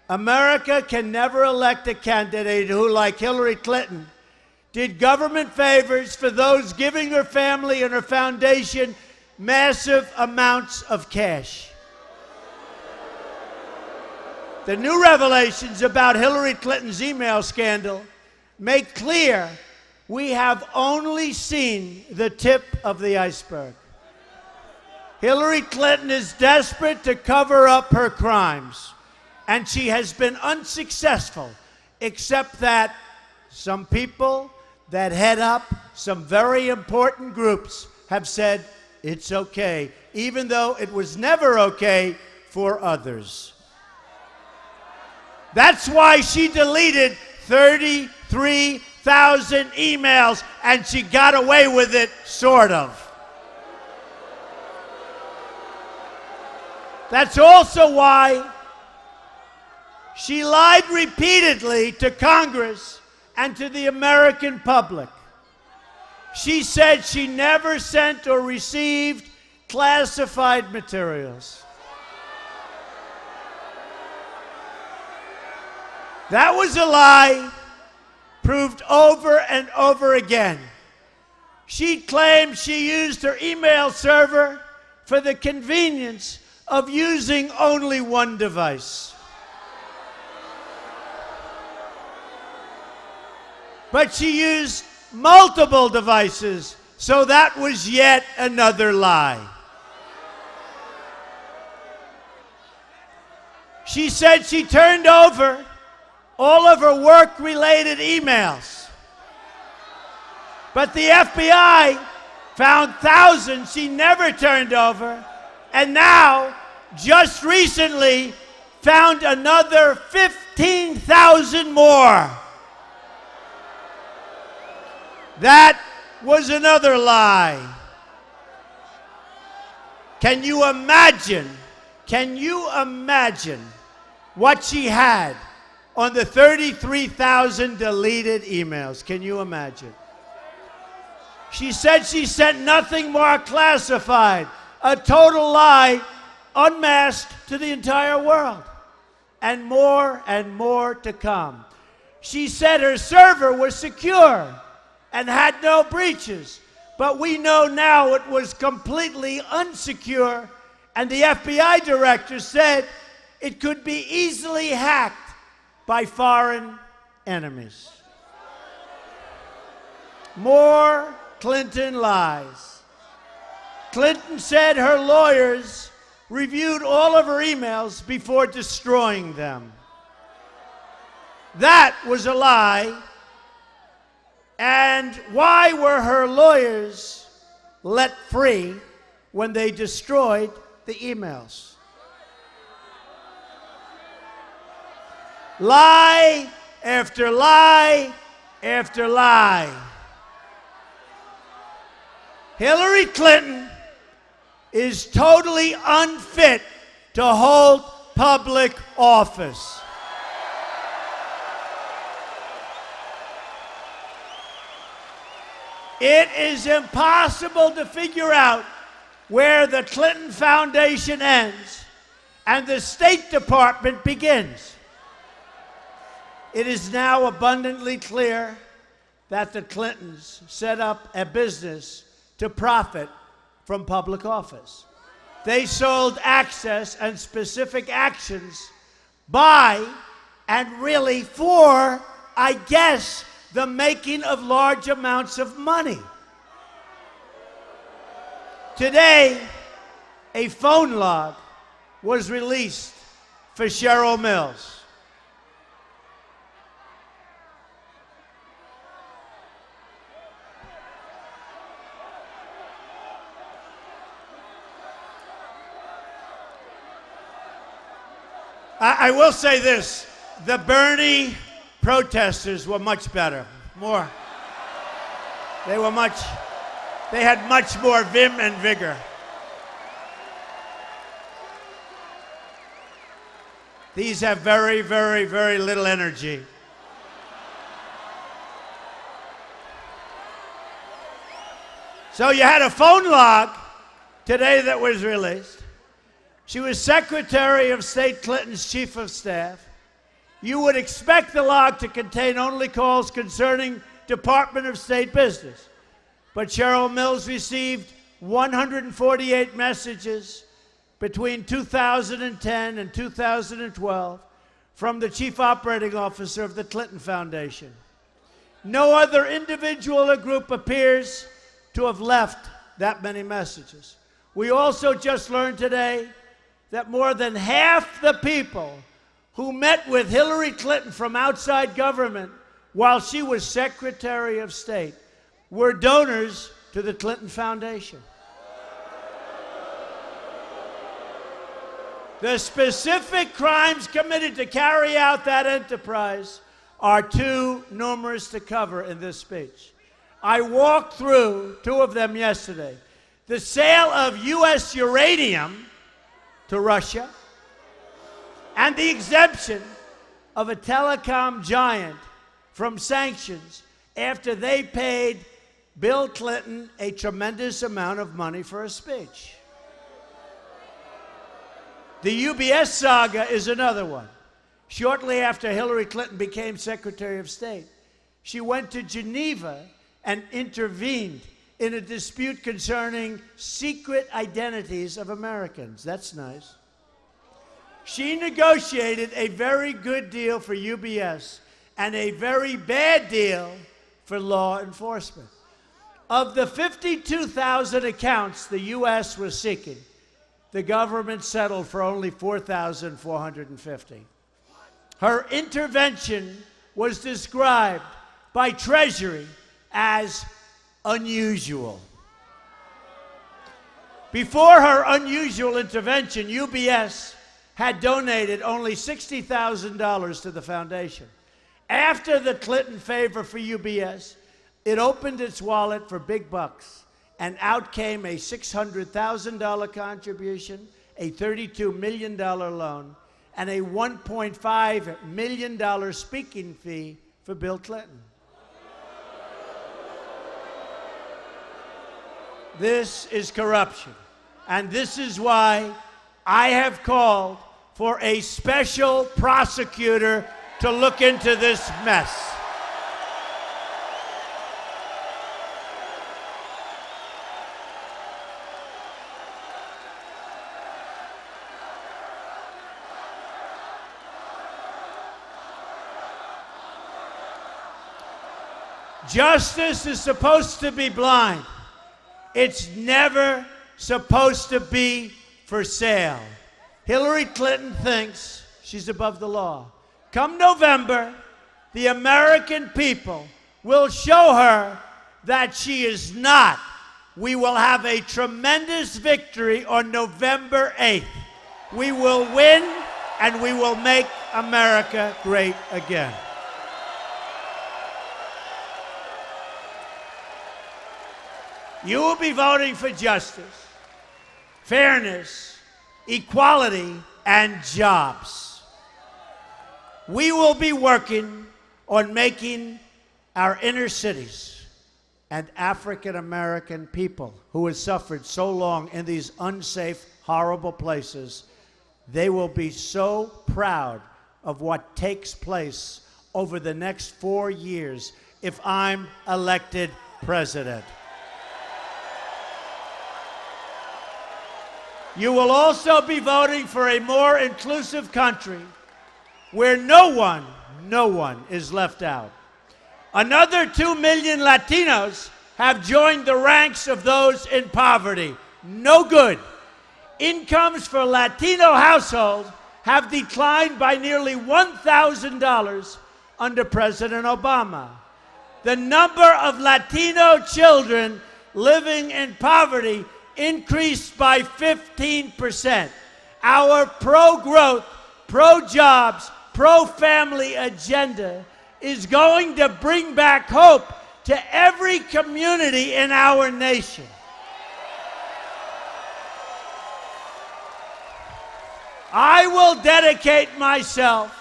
America can never elect a candidate who, like Hillary Clinton, did government favors for those giving her family and her foundation massive amounts of cash. The new revelations about Hillary Clinton's email scandal make clear we have only seen the tip of the iceberg. Hillary Clinton is desperate to cover up her crimes, and she has been unsuccessful, except that some people that head up some very important groups have said it's okay, even though it was never okay for others. That's why she deleted 33,000 emails, and she got away with it, sort of. That's also why she lied repeatedly to Congress and to the American public. She said she never sent or received classified materials. That was a lie, proved over and over again. She claimed she used her email server for the convenience of using only one device. But she used multiple devices, so that was yet another lie. She said she turned over all of her work-related emails, but the FBI found thousands she never turned over, and now, just recently, found another 15,000 more. That was another lie. Can you imagine what she had on the 33,000 deleted emails? Can you imagine? She said she sent nothing more classified, a total lie, unmasked to the entire world, and more to come. She said her server was secure and had no breaches, but we know now it was completely unsecure, and the FBI director said it could be easily hacked by foreign enemies. More Clinton lies. Clinton said her lawyers reviewed all of her emails before destroying them. That was a lie. And why were her lawyers let free when they destroyed the emails? Lie after lie after lie. Hillary Clinton is totally unfit to hold public office. It is impossible to figure out where the Clinton Foundation ends and the State Department begins. It is now abundantly clear that the Clintons set up a business to profit from public office. They sold access and specific actions by and really for, I guess, the making of large amounts of money. Today, a phone log was released for Cheryl Mills. I will say this, the Bernie protesters were much better, they had much more vim and vigor. These have very, very, very little energy. So you had a phone log today that was released. She was Secretary of State Clinton's Chief of Staff. You would expect the log to contain only calls concerning Department of State business. But Cheryl Mills received 148 messages between 2010 and 2012 from the Chief Operating Officer of the Clinton Foundation. No other individual or group appears to have left that many messages. We also just learned today that more than half the people who met with Hillary Clinton from outside government while she was Secretary of State were donors to the Clinton Foundation. The specific crimes committed to carry out that enterprise are too numerous to cover in this speech. I walked through two of them yesterday. The sale of U.S. uranium to Russia, and the exemption of a telecom giant from sanctions after they paid Bill Clinton a tremendous amount of money for a speech. The UBS saga is another one. Shortly after Hillary Clinton became Secretary of State, she went to Geneva and intervened in a dispute concerning secret identities of Americans. That's nice. She negotiated a very good deal for UBS and a very bad deal for law enforcement. Of the 52,000 accounts the U.S. was seeking, the government settled for only 4,450. Her intervention was described by Treasury as unusual. Before her unusual intervention, UBS had donated only $60,000 to the foundation. After the Clinton favor for UBS, it opened its wallet for big bucks, and out came a $600,000 contribution, a $32 million loan, and a $1.5 million speaking fee for Bill Clinton. This is corruption, and this is why I have called for a special prosecutor to look into this mess. Justice is supposed to be blind. It's never supposed to be for sale. Hillary Clinton thinks she's above the law. Come November, the American people will show her that she is not. We will have a tremendous victory on November 8th. We will win, and we will make America great again. You will be voting for justice, fairness, equality, and jobs. We will be working on making our inner cities and African American people who have suffered so long in these unsafe, horrible places, they will be so proud of what takes place over the next 4 years if I'm elected president. You will also be voting for a more inclusive country where no one is left out. Another 2 million Latinos have joined the ranks of those in poverty. No good. Incomes for Latino households have declined by nearly $1,000 under President Obama. The number of Latino children living in poverty increased by 15%. Our pro-growth, pro-jobs, pro-family agenda is going to bring back hope to every community in our nation. I will dedicate myself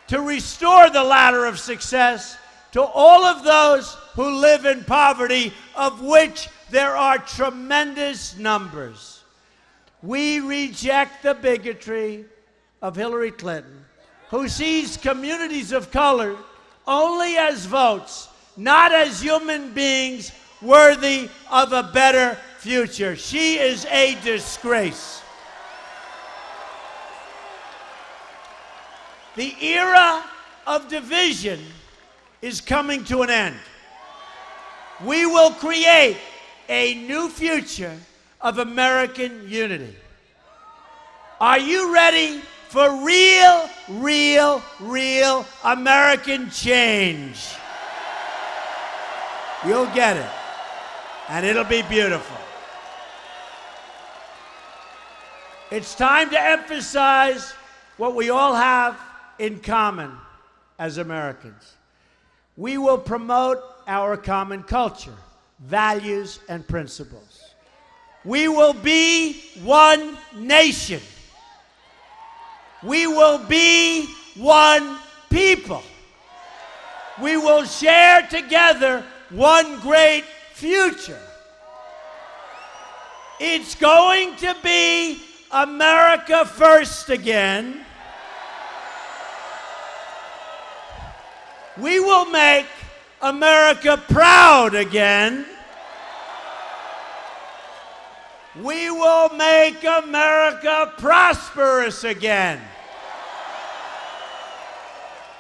to restore the ladder of success to all of those who live in poverty, of which there are tremendous numbers. We reject the bigotry of Hillary Clinton, who sees communities of color only as votes, not as human beings worthy of a better future. She is a disgrace. The era of division is coming to an end. We will create a new future of American unity. Are you ready for real American change? You'll get it, and it'll be beautiful. It's time to emphasize what we all have in common as Americans. We will promote our common culture, values, and principles. We will be one nation. We will be one people. We will share together one great future. It's going to be America first again. We will make America proud again. We will make America prosperous again.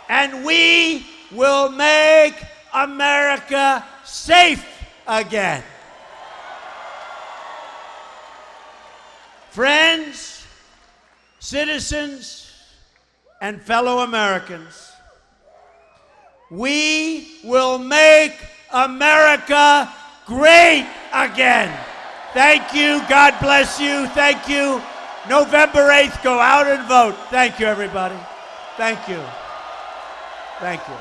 And we will make America safe again. Friends, citizens, and fellow Americans, we will make America great again. Thank you. God bless you. Thank you. November 8th, go out and vote. Thank you, everybody. Thank you. Thank you.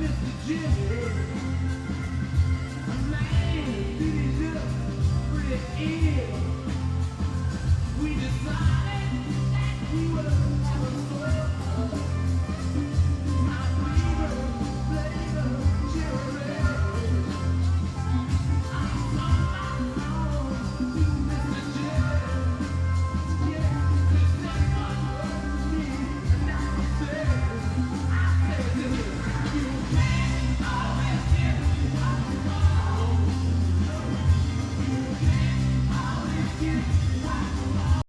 Mr. Jimmy, a man, did he